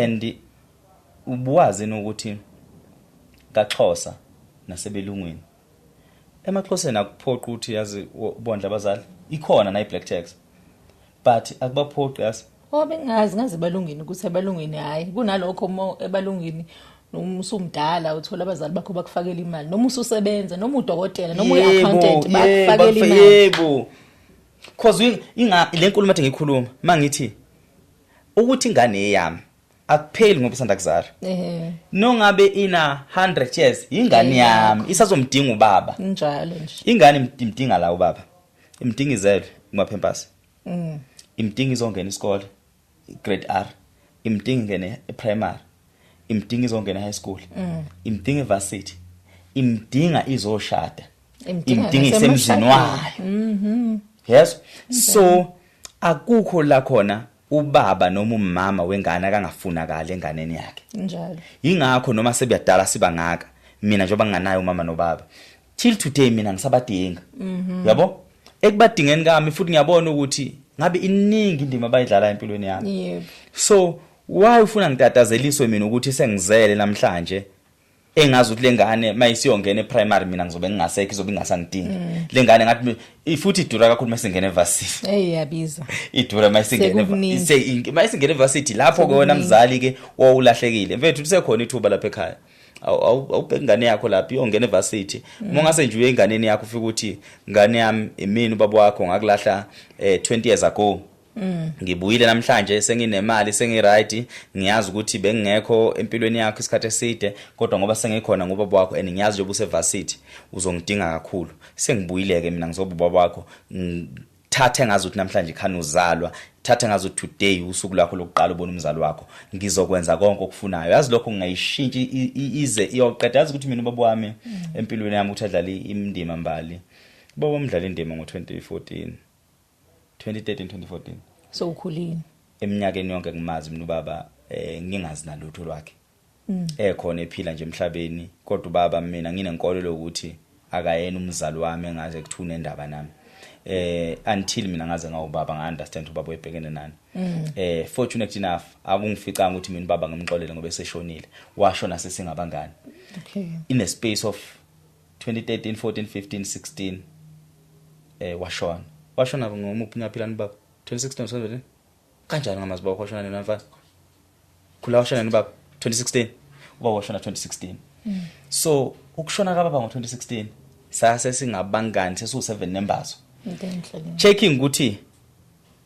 and ubuwazi nokuthi kaXhosa nasebelungwini emaXhoseni akuphoqa ukuthi yazi bondla abazali ikhona na i-black tax but akubaphoqi yazi bengazi ebalungini ukuthi ebalungini hayi kunalokho ebalungini noma usumdala uthola abazali bakho bakufakela imali noma ususebenza noma udokotela noma uyi-accountant bakufakela imali yebo cause le nkulumo manje ngikhuluma mangithi ukuthi ingane eyami akupheli ngoba isanda kuzala nongabe ina 100 years ingane yami isazomdinga ubaba njalo nje ingane imdinga la ubaba imdinga izelwe kumaphempasi imdinga izongena isikole grade R imdinga ingene primary imdinga izongena high school imdinga evarsity imdinga izoshada imdinga isemzini wayo yes so akukho la khona ubaba noma umama wengane akangafunakala enganeni yakhe njalo ingakho noma sebeyadala sibangaka mina njengoba nginganayo umama nobaba till today mina ngisabadinga yabo ekubadingeni kami futhi ngiyabona ukuthi ngabe iningi indima abayidlala empilweni yami so why ufuna ngitatazeliswe mina ukuthi sengizele namhlanje engazi ukuthi lengane mayisiyongena eprimary mina ngizobe ngingasekho izobe ingasangidingi lengane ngathi futhi idura kakhulu masingena evarsity yabiza idura masingena evarsity lapho ke wena mzali ke wawulahlekile mfethu usekhona ithuba lapha ekhaya awubheka ingane yakho lapha iyongena evarsity uma ngase nje uyenganeni yakho ufika ukuthi ngane yami imini ubaba wakho ngakulahla 20 years ago ngibuyile namhlanje senginemali sengiright ngiyazi ukuthi bengingekho empilweni yakho isikhathi eside kodwa ngoba sengikhona ngobaba wakho and ngiyazi nje usevarsity uzongidinga kakhulu sengibuyileke mina ngizobaba wakho thathe ngazi ukuthi namhlanje khani uzalwa thathe ngazi ukuthi today usuku lakho lokuqala ubona umzali wakho ngizokwenza konke okufunayo yazi lokho ngingayishintshi ize iyoqeda yazi ukuthi mina ubaba wami empilweni yami ukuthi adlala indima Mbali ubaba umdlala indima ngo2013 2014 so ukhulini eminyakeni yonke ngimazi mina ubaba ngingazi nalutho lwakhe ekhona ephila nje emhlabeni kodwa ubaba mina nginenkolelo ukuthi akayena umzali wami engaze kuthune indaba nami until mina ngaze ngawubaba nga-understand ubaba webhekene nani fortunate enough akungificanga ukuthi mina ubaba ngimxolele ngoba eseshonile washona sesingabangani in a space of 2013 14 15 16 washona ngomuphi nyaphilani baba 2016 17 kanjani ngamazi baba washona nini mfana khula washona nini baba 2016 ubaba washona 2016 so ukushona kababa ngo2016 sase singabangani sesu7 numbers checking ukuthi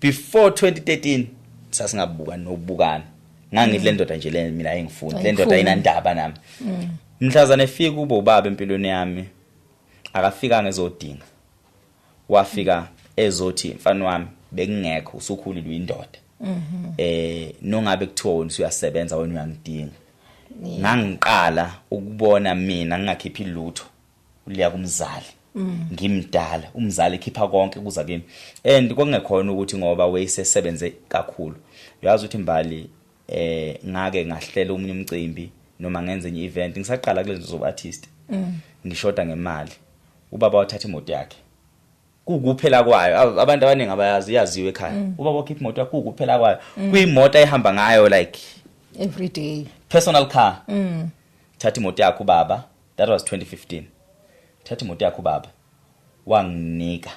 before 2013 sasingabuka nobukana ngangithi le ndoda nje le mina engifunda le ndoda inandaba nami mhlazana efika kubo ubaba empilweni yami akafika ngezodinga wafika ezothi mfana wami bekungekho usukhulile uyindoda nongabe kuthiwa wena uyasebenza wena uyangidinga ngangiqala ukubona mina ngingakhiphi lutho uliya kumzali ngimdala umzali ekhipha konke kuza kimi and kongekhona ukuthi ngoba wayesesebenze kakhulu uyazi ukuthi Mbali ngake ngahlela umunye umcimbi noma ngenze enye event ngisaqala kule nto zobartist ngishoda ngemali ubaba wathatha imoto yakhe kukuphela kwayo abantu abaningi abayazi yaziwe ekhaya ubaba wakhipha imoto yakhe kukuphela kwayo kuyimoto ayihamba ngayo like every day personal car thatha imoto yakhe ubaba that was 2015 thatha imoto yakhe ubaba wanginika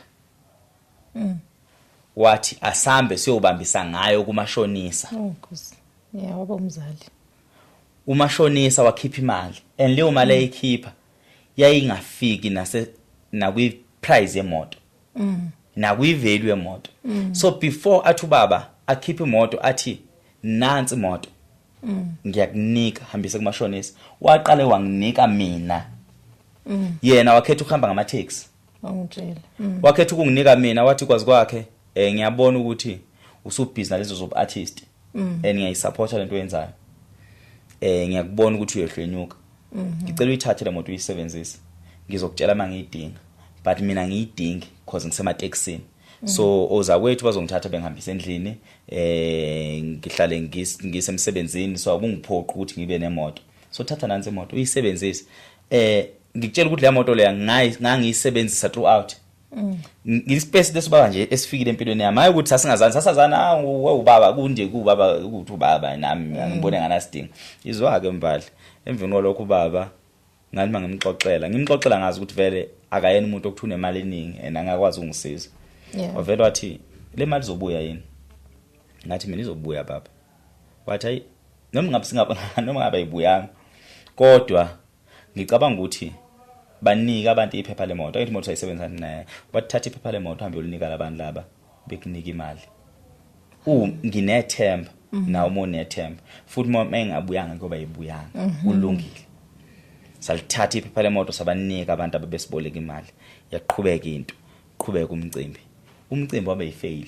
wathi asambe siyobambisa ngayo kumashonisa Nkosi waba umzali umashonisa wakhipha imali and leyo mali ayikhipha yayingafiki nakwi price yemoto nakwi value yemoto. So before athi ubaba akhipha imoto athi nansi imoto ngiyakunika hambise kumashonisa, waqale wanginika mina. Yena wakhetha ukuhamba ngama taxi. Awutshela. Wakhetha ukunginika mina, wathi kwazi kwakhe ngiyabona ukuthi usubhizi nalezo zob artist and ngiyayisupport lento oyenzayo. Ngiyakubona ukuthi uyehlwenyuka. Ngicela uyithathe le moto uyisebenzise. Ngizokutshela mangiyidinga. But mina ngiyidingi because ngisema taxini. So ozakwethu bazongithatha bengihambisa endlini ngihlale ngisemsebenzini, so akungiphoqa ukuthi ngibe nemoto. So thatha nansi imoto uyisebenzise. Ngikutshela ukuthi le moto leya ngangiyisebenzisa throughout. Ngispace lesibaba nje esifikile empilweni yami, hayi ukuthi sasazana ubaba kunje kubaba ukuthi ubaba nami ngibone nganasidinga. Izwa ke Mbali emveni kwalokho ubaba ngani ngimxoxela ngazi ukuthi vele akayena umuntu okuthuna imali eningi and angakwazi ungisiza. Wavela wathi le mali izobuya yini? Ngathi mina izobuya baba. Wathi hayi noma ngabe ibuya kodwa ngicabanga ukuthi banika abantu iphepha lemoto, ayithi imoto ayisebenza naye, wathatha iphepha lemoto hambe ulinika labantu laba bekunika imali. Nginethemba nawe umonethemba futhi uma engabuyanga ngoba ayibuyanga ulungile. Salithatha iphepha lemoto sabanika abantu ababesiboleka imali, yaqhubeka into, qhubeka umcimbi wabe yifail.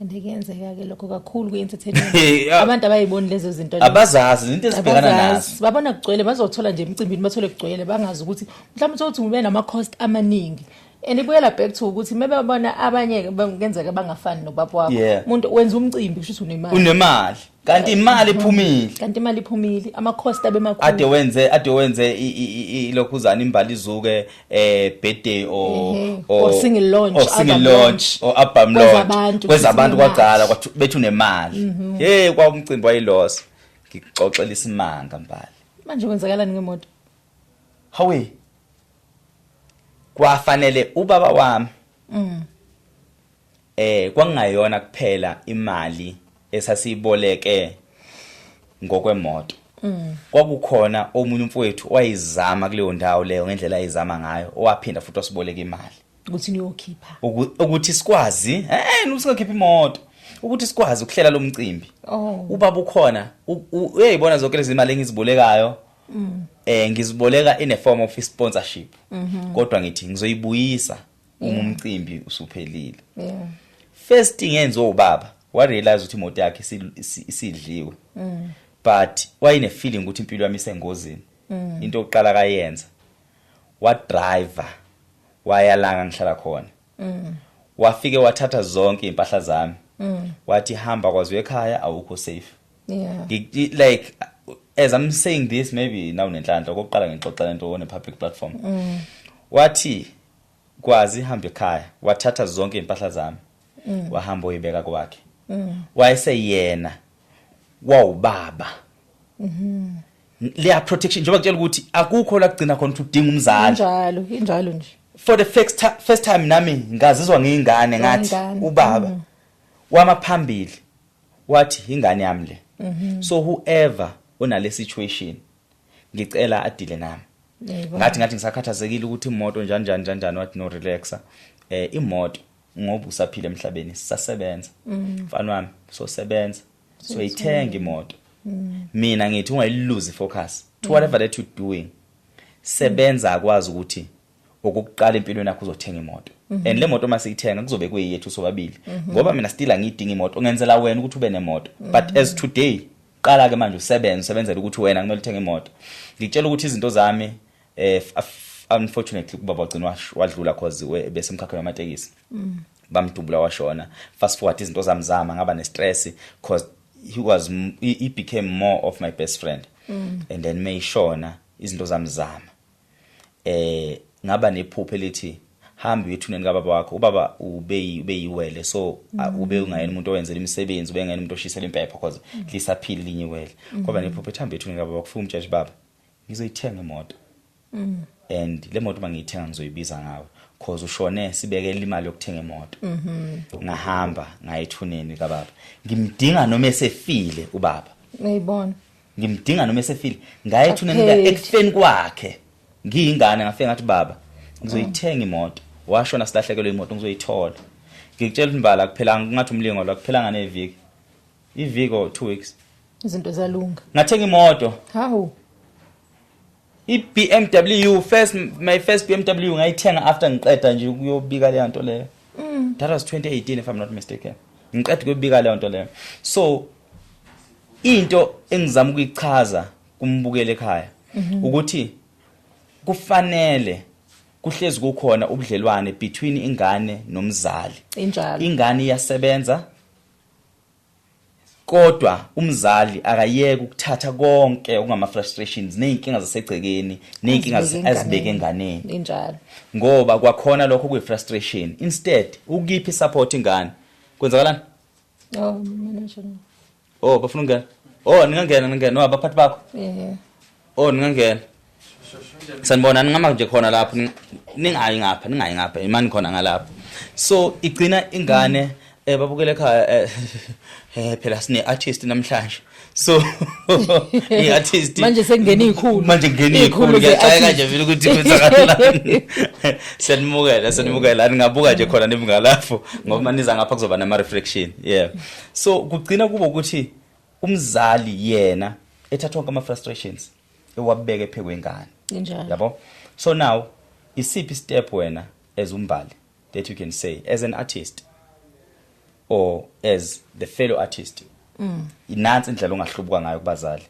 Andikenzeka ke lokho kakhulu ku-entertainment. Abantu abayiboni lezo zinto lezo. Abazazi izinto ezibhekana nazo. Babona kugcwele, bazothola nje emcimbini bathole kugcwele, bangazi ukuthi mhlawumbe uthi ube nama cost amaningi. And ibuyela back to ukuthi mebebona abanye bengenzeka bangafani nobaba wakho. Umuntu wenza umcimbi kusho ukuthi unemali. Kanti imali iphumile. Ama cost abemakhulu. Ade wenze ilokhuzana Mbali Zuke birthday or single launch or album launch kwezabantu kwaqala bethu nemali. Kwa umcimbi wayiloss. Ngixoxela isimanga Mbali. Manje kwenzakalani ngemoto? Hawe kwafanele ubaba wami kwangayona kuphela imali esasiboleke ngokwemoto. Kwakukhona omunye umfowethu wayizama kuleyo ndawo leyo ngendlela ayizama ngayo, owaphinda futhi wasiboleka imali ukuthi niyokhipha ukuthi sikwazi nusingakhipha imoto, ukuthi sikwazi ukuhlela lo mcimbi. Ubaba ukhona uyayibona zonke lezi imali engizibolekayo ngiziboleka in a form of sponsorship. Kodwa ngithi ngizoyibuyisa umcimbi usuphelile. First thing enzo ubaba wa realize ukuthi imoto yakhe isidliwe. But wayine feeling ukuthi impilo yami isengozini. Into oqala kayenza wa driver wayalanga ngihlala khona. Wafike wathatha zonke impahla zami. Wathi hamba kwazi ekhaya awukho safe. Like as I'm saying this, maybe now nenhlanhla okokuqala ngixoxela into on a public platform. Wathi Kwazi hamba ekhaya, wathatha zonke impahla zami. Wahamba uyibeka kwakhe. Wayese yena wawubaba. Leya protection njengoba ngitshela ukuthi akukho la kugcina khona ukuthi udinga umzali. Injalo nje. For the first time nami ngazizwa ngiyingane ngathi ubaba wamaphambili wathi ingane yami le. So whoever onale situation ngicela adile nami. Ngathi ngisakhathazekile ukuthi imoto njani wathi no relaxa. Imoto ngoba usaphila emhlabeni sisasebenza. Mfana wami so sebenza. So ithenga imoto. Mina ngithi ungayilose focus to whatever that you're doing. Sebenza akwazi ukuthi okuqala empilweni yakho uzothenga imoto. And le moto masiyithenga kuzobe kuyethu sobabili. Ngoba mina still angidinga imoto. Ungenzela wena ukuthi ube nemoto. But as today qala ke manje usebenzela ukuthi wena kumele uthenge imoto. Ngitshela ukuthi izinto zami unfortunately kubaba wagcina wadlula cause bese emkhakha wamatekisi. Bamdubula washona. Fast forward izinto zamzama ngaba ne stress cause he became more of my best friend. And then mayishona izinto zamzama. Ngaba nephupho elithi hambi uyethuneni kababa wakho, ubaba ubeyiwele, so ube ungayena umuntu owenzela imisebenzi, ube ngayena umuntu oshisela impepha cause lisaphila linyiwele. Ngoba nephupho ethi hambi uyethuneni kababa wakho, umtshela baba ngizoyithenga imoto. And le moto mangiyithenga ngizoyibiza ngawe cause ushone sibekela imali yokuthenga imoto. Ngahamba ngayithuneni kababa, ngimdinga noma esefile ubaba ngiyibona ngimdinga noma esefile ngayethunenika ekufeni kwakhe ngiyingane ngafika ngathi baba ngizoyithenga imoto washona silahlekelwe imoto ngizoyithola ngikutshela Mbali akuphelanga ngathi umlingo lo akuphelanga neviki iviki or 2 weeks izinto zalunga ngathenga imoto hawu iBMW my first BMW ngayithenga after ngiqeda nje ukuyobika le nto leyo that was 2018 if I'm not mistaken ngiqeda ukuyobika le nto leyo so into engizama ukuyichaza kumbukele ekhaya ukuthi kufanele kuhlezi kukhona ubudlelwane between ingane nomzali injalo ingane iyasebenza kodwa umzali akayeke ukuthatha konke okungama frustrations nezinkinga zasegcekeni nezinkinga azibeke enganeni injalo ngoba kwakhona lokho kuyi frustration instead ukuphi support ingane kwenzakalani bafuna ungena ningangena no abaphathi bakho ningangena sanibona ningama nje khona lapho ningayi ngapha imani khona ngalapha so igcina ingane babukele ekhaya phela sine artist namhlanje so iartist manje sengena ikhulu ngiyacela kanje vile ukuthi kwenzakalani senimukela ningabuka nje khona nimngalapho ngoba niza ngapha kuzoba nama reflection so kugcina kuba ukuthi umzali yena ethatha wonke ama frustrations ewabeke ephekwe ingane yabo so now isiphi step wena as umbali that you can say as an artist or as the fellow artist inansi indlela ongahlubuka ngayo kubazali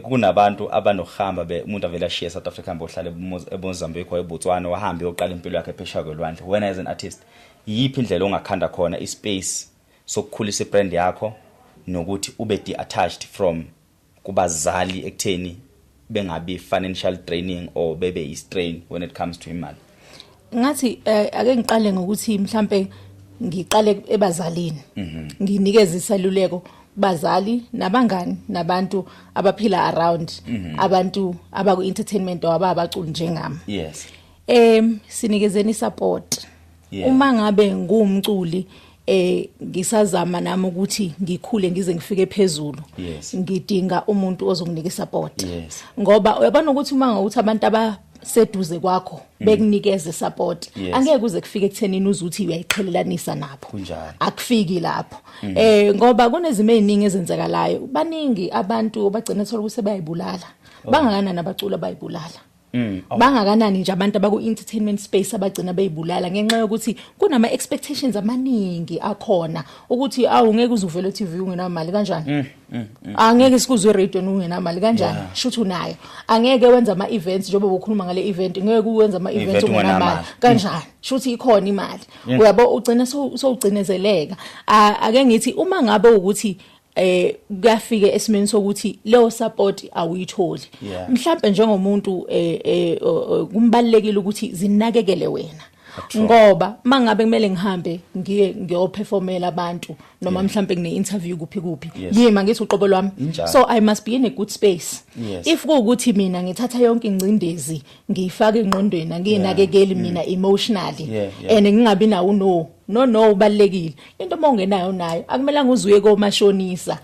kunabantu abanohamba umuntu avela shiya South Africa mbohlala eMozambique eBotswana wahambe yoqala impilo yakhe ephesheya kwelwandle wena as an artist yipi indlela ongakhanda khona ispace sokukhulisa ibrand yakho nokuthi ube detached from kubazali ekutheni bengabi financial draining or bebe strain when it comes to imali ngathi ake ngiqale ngokuthi mhlambe ngiqale ebazalini nginikeza isaluleko bazali nabangani nabantu abaphila around abantu abaku entertainment abaculi njengami sinikezeni support uma ngabe ngumculi ngisazama nami ukuthi ngikhule ngize ngifike phezulu ngidinga umuntu ozonginika support ngoba uyabona ukuthi uma ngawuthi abantu seduze kwakho bekunikeze support angeke kuze kufike ekuthenini uzuthi uyayiqhelelanisa nabo akufiki lapho ngoba kunezimo eziningi ezenzakalayo baningi abantu bagcina thola ukuthi bayibulala bangakanani abaculi abayibulala bangakanani nje abantu abaku entertainment space abagcina bayibulala ngenxa yokuthi kunama expectations amaningi akhona ukuthi ngeke uzuvela TV ungenamali kanjani angeke sikuzwe radio ungenamali kanjani shothi unayo angeke wenza ama events njengoba ukhuluma ngale event ngeke uwenza ama events ungenamali kanjani shothi ikhona imali uyabo ugcina sowugcinezeleka ake ngithi uma ngabe ukuthi kuyafike esimeni sokuthi leyo support awuyitholi mhlawumbe njengomuntu kumbalekile ukuthi zinakekele wena ngoba mangabe kumele ngihambe ngiyoperformela abantu noma mhlawumbe ngine interview kuphi yima ngithi uqobo lwami so I must be in a good space if kuukuthi mina ngithatha yonke ingcindezi ngiyifaka engqondweni nginakekeli mina emotionally and ngingabi nawo no ubalekile into mongenayo nayo akumelanga uzuye komashonisa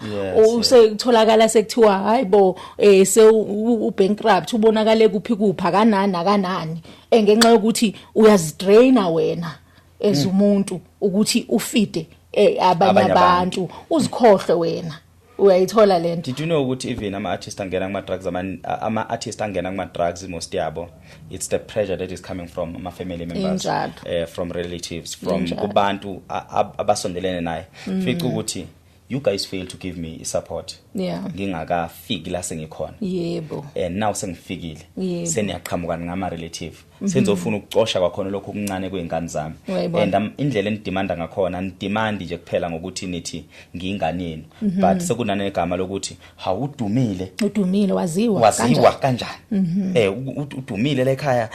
usetholakala sekuthiwa hayibo bankrupt ubonakale kuphi akanani ngenxa yokuthi uyazidraina wena as umuntu ukuthi ufide abanye abantu uzikhohle wena uyayithola lento. Did you know ukuthi even ama artists angena kuma drugs ama artists angena kuma drugs most yabo it's the pressure that is coming from ama family members from relatives from kubantu abasondelene naye fica ukuthi you guys fail to give me support ngingakafiki la sengikhona and now sengifikile seniyaqhamuka ngama relative senzofuna ukucosha kwakhona lokho okuncane kwezingane zami and indlela enidimanda ngakhona ndimandi nje kuphela ngokuthi nithi ngiyingane yenu but sekunane igama lokuthi udumile waziwa kanjani udumile lekhaya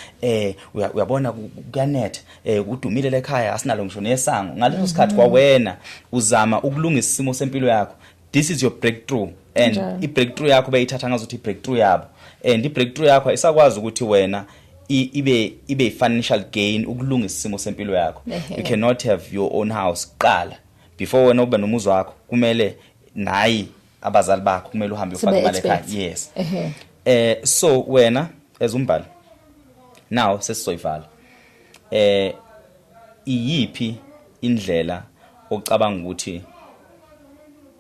uyabona kuyanetha udumile lekhaya asinalo ngisho nesango ngaleso sikhathi kwawena uzama ukulungisa isimo sempilo yakho this is your breakthrough and i breakthrough yakho bayithatha ngazothi i breakthrough yabo and i breakthrough yakho isakwazi ukuthi wena ibe financial gain ukulungisa isimo sempilo yakho you cannot have your own house qala before wena ube nomuzi wakho kumele nayi abazali bakho kumele uhambe ufake imali ekhaya. Yes. So wena as umbali now sesizoyivala iyiphi indlela ocabanga ukuthi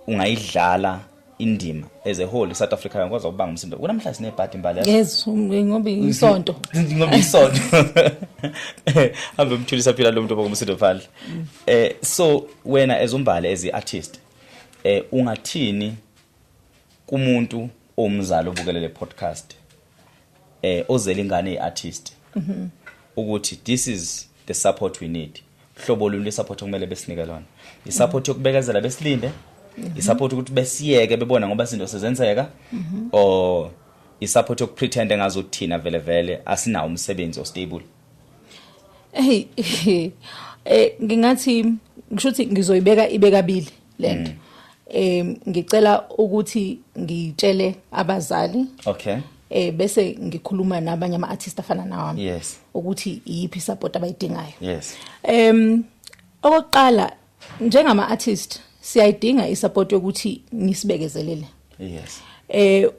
ungayidlala indima as a whole South Africa ngikwazi ukubanga umsindo kunamhla sinebhadi Mbali yes ngoba isonto hambe umthulisa phela lo muntu obokumsindo phandle so wena as umbali as i-artist ungathini kumuntu omzalo obukele le podcast ozela ingane i-artist ukuthi this is the support we need hlobo lolu support kumele besinike lona i-support yokubekezela besilinde i-support ukuthi besiyeke bebona ngoba izinto sezenzeka or i-support yokupretend ngazo uthina vele asinawo umsebenzi ostable. Ngingathi ngisho ukuthi ngizoyibeka ibekabili lento ngicela ukuthi ngitshele abazali bese ngikhuluma nabanye ama-artist afana nawami yes ukuthi iyiphi support abayidingayo. Yes. Okokuqala njengama-artist siyayidinga isupport yokuthi nisibekezelele. Yes.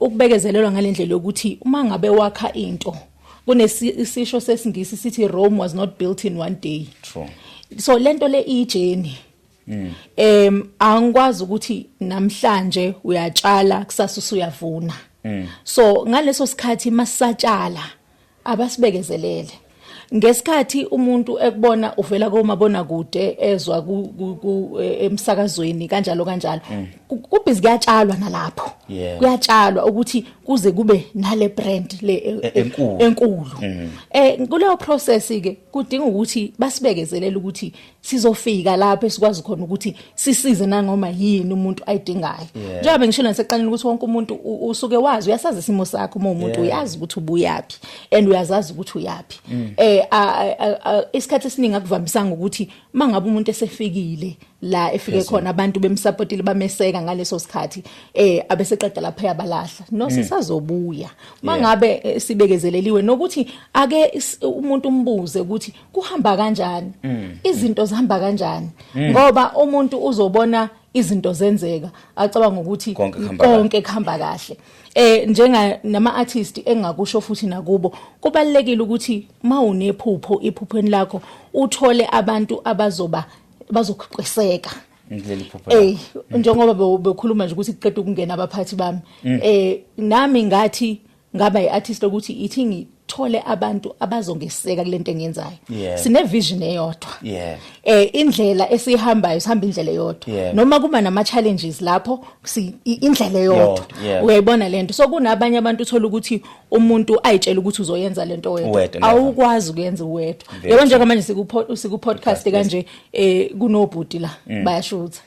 Ukubekezelelwa ngalendlela yokuthi uma ngabe wakha into kunesisho sesingisi sithi Rome was not built in one day. True. So lento le ijeni angikwazi ukuthi namhlanje uyatshala kusasa usuyavuna. So ngaleso sikhathi masatshala abasibekezelele ngesikhathi umuntu ekubona uvela komabona kude ezwa emsakazweni kanjalo kubhizi kuyatshalwa nalapho kuyatshalwa ukuthi kuze kube nale brand le enkulu kuleyo process ke kudinga ukuthi basibekezelele ukuthi sizofika lapho esikwazi khona ukuthi sisize nangoma yini umuntu ayidingayo njengoba ngishilo naseqaleni ukuthi wonke umuntu usuke wazi uyasazi isimo sakho uma umuntu uyazi ukuthi ubuyapi and uyazazi ukuthi uyapi isikhathi esiningi akuvamisanga ukuthi mangabe umuntu esefikile la efike khona abantu bemsupportile bameseka ngaleso sikhathi abeseqeda lapha yabalahla no sisazobuya mangabe sibekezeleliwe nokuthi ake umuntu umbuze ukuthi kuhamba kanjani izinto zihamba kanjani ngoba umuntu uzobona izinto zenzeka acabanga ukuthi konke kuhamba kahle njenga nama artist engakusho futhi nakubo kubalekile ukuthi mawunephupho iphuphweni lakho uthole abantu bazokuqhweseka njengoba bekhuluma nje ukuthi kuqeda ukungena abaphathi bami nami ngathi ngaba yi-artist ukuthi ithi ngithole abantu abazongeseka kulento engiyenzayo sine vision eyodwa indlela esihambayo sihamba indlela eyodwa noma kuba nama challenges lapho indlela eyodwa uyayibona lento so kunabanye abantu uthola ukuthi umuntu ayitshela ukuthi uzoyenza lento wedwa awukwazi ukuyenza wedwa yebo njengoba manje siku podcast kanje kunobhudi la bayashutha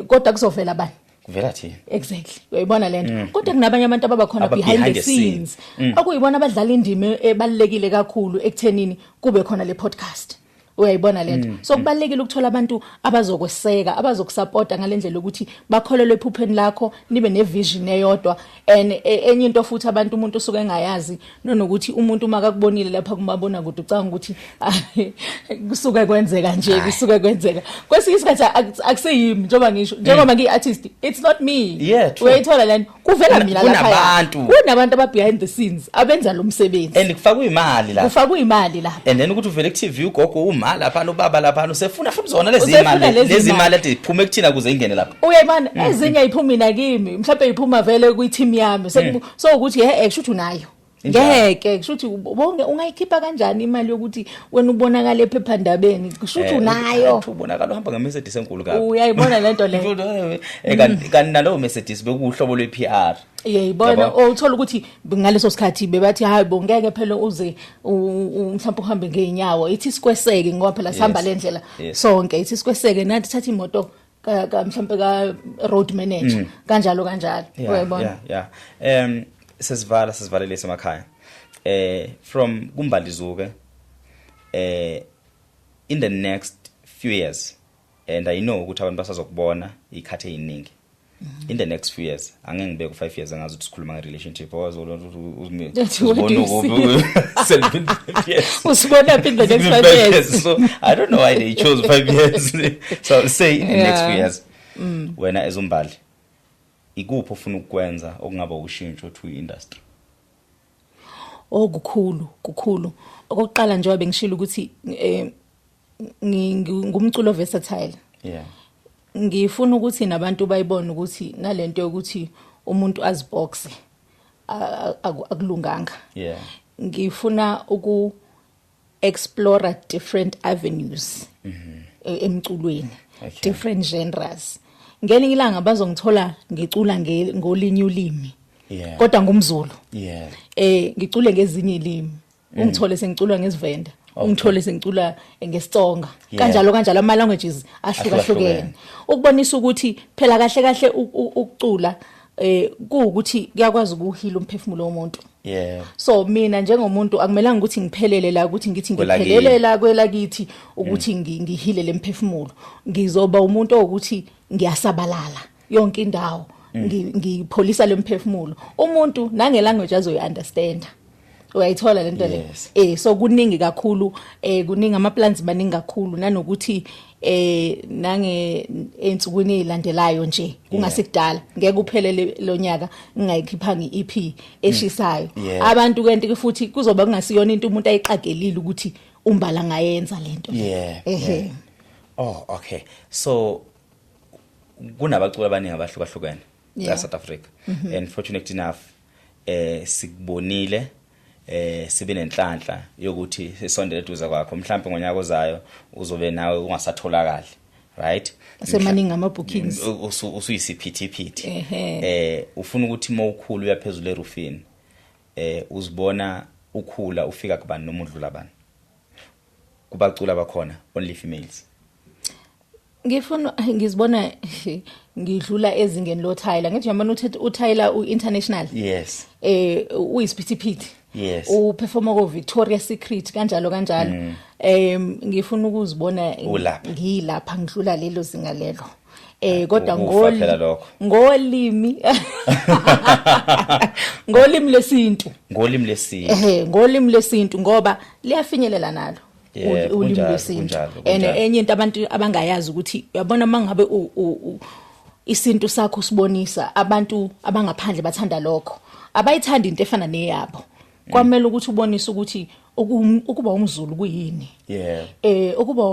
kodwa kuzovela abani kuvela thina exactly uyayibona lento kodwa kunabanye abantu ababakhona behind the scenes okuyibona abadlala indima ebalekile kakhulu ekuthenini kube khona le podcast uyayibona lento so kubalekile ukuthola abantu abazokweseka abazokusupporta ngalendlela ukuthi bakholelwe ephupheni lakho nibe nevision eyodwa and enye into futhi abantu umuntu osuke engayazi nokuthi umuntu makakubonile lapha kumabona kude ucanga ukuthi kusuke kwenzeka nje kusuke kwenzeka kwesinye isikhathi akuseyimi njengoba ngisho njengoba ngiyi-artist it's not me uyayithola lento kuvela mina lapha kunabantu behind the scenes abenza lo msebenzi and kufakwa imali la and then ukuthi uvele ku TV ugogo umali lapha ubaba lapha usefuna futhi zona lezi imali eti iphume kuthina kuze ingene lapha uyayibona ezinye ayiphumi nakimi mhlawumbe iphuma vele kwi-team yami so ukuthi kushuthi unayo ngeke kushuthi bonke ungayikhipha kanjani imali yokuthi wena ubonakala ephephandabeni kushuthi unayo ubonakala uhamba ngeMercedes enkulu kabi uyayibona lento le kanti nalo Mercedes bekuhlobo lwe-PR yayibona uthola ukuthi ngaleso sikhathi bebathi hayi ngeke phela uze mhlawumbe uhambe ngeenyawo ithi sikweseke ngoba phela sihamba lendlela sonke ithi sikweseke nathi thatha imoto mhlawumbe ka road manager kanjalo uyayibona sesivalele emakhaya from Mbali Zuke in the next few years and I know ukuthi abantu basazokubona ikhathe eyiningi in the next few years angeke ngibe ku 5 years angazi ukuthi sikhuluma nge-relationship usibona in the next 5 years so I don't know why they chose 5 years so say in the next few years wena as umbali ikuphi ofuna ukwenza okungaba ushintsho to industry? Kukhulu. Okokuqala njengoba bengishilo ukuthi ngumculo versatile. Yeah. Ngifuna ukuthi nabantu bayibone ukuthi nalento yokuthi umuntu aziboxe akulunganga. Yeah. Ngifuna explore different avenues emculweni, different genres. Ngelinye ilanga bazongithola ngicula ngolinye ulimi. Yeah. Kodwa ngumZulu. Yeah. Ngicule ngezinye ilimi. Ungithole sengicula ngesivenda. Ungithole sengicula ngesitsonga. Kanjalo ama languages ahlukahlukene. Ukubonisa ukuthi phela kahle ukucula kuukuthi kuyakwazi ukuhila umphefumulo womuntu. Yeah. So mina njengomuntu akumelanga ukuthi ngiphelele la ukuthi ngithi ngiphelele la kwelakithi ukuthi ngihile lemphefumulo. Ngizoba umuntu ukuthi ngiyasabalala yonke indawo. Ngipholisa lemphefumulo. Umuntu nangelanguage azoyi-understand. Uyayithola lento le. So kuningi kakhulu kuningi ama-plans maningi kakhulu nanokuthi ensukwini ezilandelayo nje kungasekudala ngeke uphelele lo nyaka ngingayikhiphanga i-EP eshisayo. Abantu kanti futhi kuzoba kungasiyona into umuntu ayiqagelile ukuthi umbala ngayenza lento. Yeah. Oh, okay. So kunabaculi abaningi abahlukahlukene la South Africa. And fortunate enough sikubonile sibe nenhlanhla yokuthi sisondele eduze kwakho mhlawumbe ngonyaka ozayo uzobe nawe ungasatholakala, right? Semaningi ama bookings usuyisiphithiphithi. Ufuna ukuthi mawukhulu uyaphezulu erufini uzibona ukhula ufika kubani noma udlula bani? Kubacula bakhona only females. Ngizibona ngidlula ezingeni loThayila ngithi yabona uThayila uinternational. Yes. Uyisiphithiphithi. Yes. Uperforma ko Victoria's Secret kanjalo. Ngifuna ukuzibona ngilapha ngidlula lelo zinga lelo. Kodwa ngolimi ngolimi lesintu ngoba liyafinyelela nalo. Ulimi lesintu. Enye into abantu abangayazi ukuthi uyabona mangabe isintu sakho sibonisa abantu abangaphandle bathanda lokho. Abayithanda into efana neyabo. Kwamela ukuthi ubonise ukuthi ukuba umZulu kuyini. Ukuba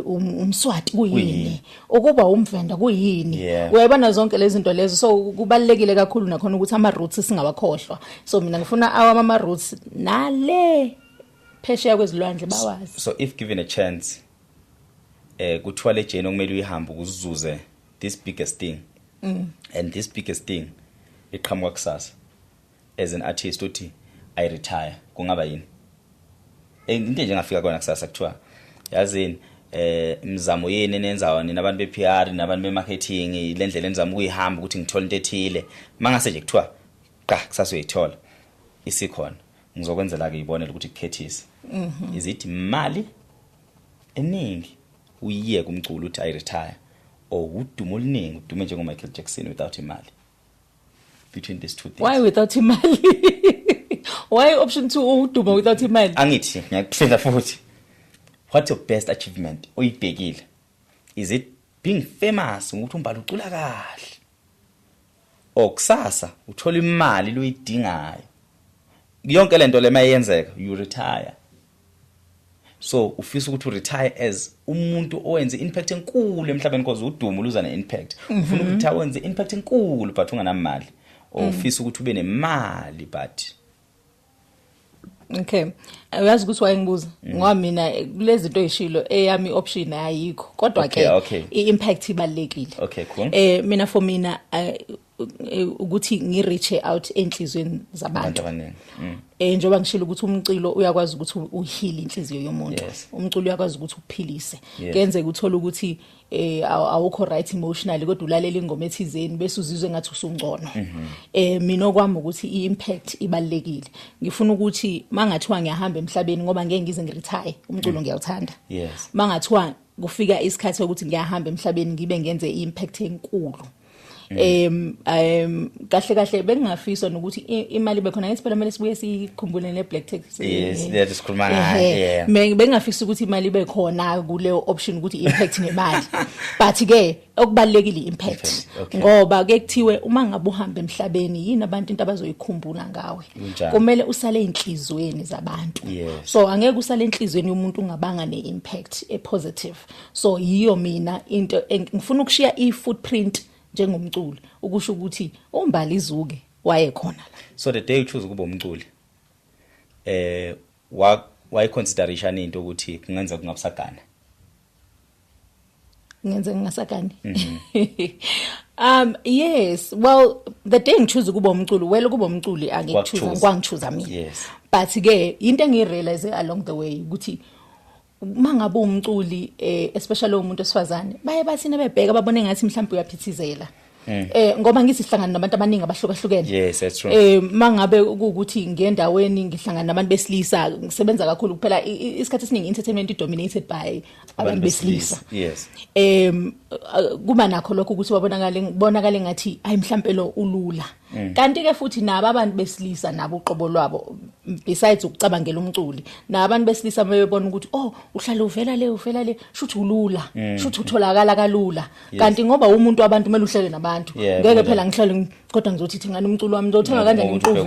umSwati kuyini. Ukuba umVenda kuyini. Uyabona zonke lezi zinto lezo. So kubalekile kakhulu nakhona ukuthi ama roots singabakhohlwa. So mina ngifuna ama roots nale phesheya kwezilwandle bawazi. So if given a chance kuthiwa le journey okumele uyihambe ukuzuze this biggest thing. And this biggest thing iqhamuka kusasa as an artist uthi I retire kungaba yini? Into nje ngafika kona kusasa kuthiwa yazini imizamo yeni enenzayo nina abantu bePR nabantu bemarketing lendlela enizama ukuyihamba ukuthi ngithola into ethile mangase nje kuthiwa kusasa uyithola isikhona ngizokwenzela ke ibonela ukuthi kukhethise. Izithi imali eningi uyiye kumculo uthi I retire or udumo oluningi udume njengo Michael Jackson without imali? Between these two things. Why without imali? Why option 2 uduma without imali? Angithi ngiyakufela futhi. What's your best achievement oyibhekile? Is it being famous ukuthi umbali ucula kahle? Okusasa uthola imali loyidingayo. Yonke lento le mayenzeka you retire. So ufisa ukuthi retire as umuntu owenze impact enkulu emhlabeni because udumo luza ne impact. Ufuna ukuthi awenze impact enkulu but unganamali. Ufisa ukuthi ube nemali but okay. Uyazi ukuthi wayengibuza ngoba mina kulezi zinto ezishilo eyami option ayikho kodwa ke iimpact ibalekile. Okay, cool. Mina for mina ukuthi ngireach out enhlizweni zabantu. Njoba ngishilo ukuthi umcilo uyakwazi ukuthi uhile inhliziyo yomuntu. Umculo uyakwazi ukuthi uphilise. Kenzeka uthola ukuthi awukho right emotionally kodwa ulalela ingoma ethizeni bese uzizwe ngathi usungcono. Mina okwami ukuthi iimpact ibalekile. Ngifuna ukuthi mangathiwa ngiyahamba emhlabeni ngoba ngeke ngize ngiretire umculo ngiyawuthanda. Mangathiwa kufika isikhathi ukuthi ngiyahamba emhlabeni ngibe ngenze impact enkulu. kahle bengingafiswa nokuthi imali bekhona ngithi phela kumele sibuye sikhumbule ne-black tax. Yes, sikhuluma ngayo. Bengingafisa ukuthi imali bekhona kuleyo option ukuthi impact nemali. But ke okubalekile impact ngoba ke kuthiwe uma ngabe uhamba emhlabeni yini abantu into abazoyikhumbula ngawe. Kumele usale enhlizweni zabantu. So angeke usale enhlizweni yomuntu ungabanga ne-impact e-positive. So yiyo mina into ngifuna ukushiya i-footprint njengomculi ukusho ukuthi uMbali Zuke wayekhona la. So the day you choose ukuba umculi why consideration into ukuthi kungenza kungabusagana? Ngenze ngingasagani. Yes, well the day ngichoose ukuba umculi ukuba umculi angikuchoose ngwangichoose mina. Yes. But ke into engirealize along the way ukuthi mangabe umculi especially umuntu osifazane baye bathina bebheka babone ngathi mhlawumbe uyaphithizela. Ngoba ngisihlangana nabantu abaningi abahlukahlukene. Yes, that's true. Mangabe ukuthi ngendaweni ngihlangana nabantu besilisa ngisebenza kakhulu kuphela isikhathi esiningi entertainment dominated by abantu besilisa. Yes. Kuba nakho lokho ukuthi babonakale ngathi ayi mhlawumbe lo ulula. Kanti ke futhi nabo abantu besilisa nabo uqobo lwabo besides ukucabangela umculi nabantu besilisa bebona ukuthi uhlala uvela le shuthi ulula shuthi utholakala kalula kanti ngoba umuntu abantu kumele uhlele nabantu ngeke phela ngihlale kodwa ngizothi thingana umculi wami ngizothenga kanjani improve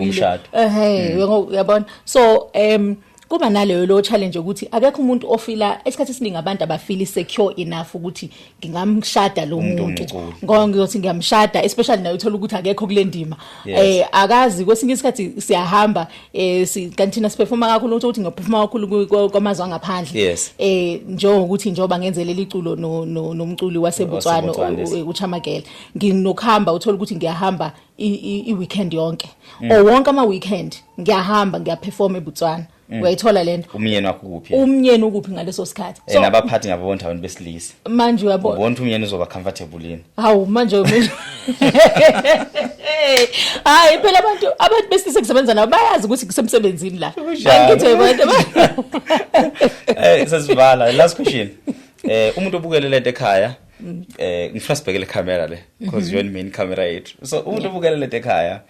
uyabona so kuba naleyo lo challenge ukuthi akekho umuntu ofila esikhathi esiningi abantu abafili secure enough ukuthi ngingamshada lo muntu ngoba ngizothi ngiyamshada especially nayo uthola ukuthi akekho kule ndima akazi kwesinye isikhathi siyahamba kantina siperforma kakhulu ukuthi ngiperforma kakhulu kwamazwe angaphandle njengokuthi njoba ngenzele liculo nomculi waseBotswana uChamakela nginokuhamba uthola ukuthi ngiyahamba i-weekend yonke wonke ama weekend ngiyahamba ngiyaperform eBotswana. Uyayithola lento umyeni wakho kuphi umyeni ukuphi ngaleso sikhathi nabaphathi ngabona abantu besilisa manje uyabona ubona umyeni uzoba comfortable yini manje hayi phela abantu besilisa kusebenza nabo bayazi ukuthi kusemsebenzini la angithi abantu sesivala last question umuntu obukele lento ekhaya ngifuna sibhekele camera le because you're main camera yethu so umuntu obukele lento ekhaya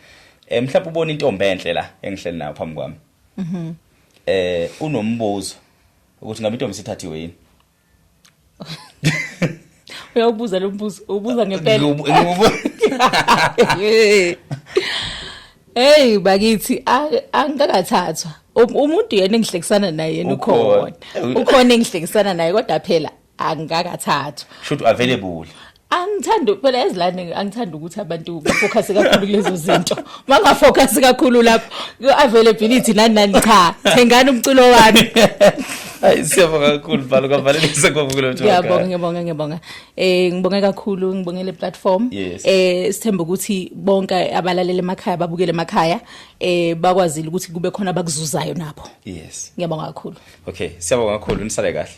mhlawumbe ubona intombi enhle la engihleli nayo phambi kwami unombuzo ukuthi ngabe intombi sithathiwe yini uyabuza lo mbuzo ubuza ngempela hey bakithi angikakathathwa umuntu yena engihlekisana naye yena ukhona engihlekisana naye kodwa phela angikakathathwa should available angithanda phela ezilane angithanda ukuthi abantu bafocus kakhulu kulezo zinto bangafocus kakhulu lapho availability nani cha thengani umculo wami siyabonga kakhulu Mbali kavalelisa kwabukela mthoko ngiyabonga ngibonga kakhulu ngibongele platform sithemba ukuthi bonke abalalele emakhaya babukele emakhaya bakwazile ukuthi kube khona abakuzuzayo nabo yes ngiyabonga kakhulu okay siyabonga kakhulu nisale kahle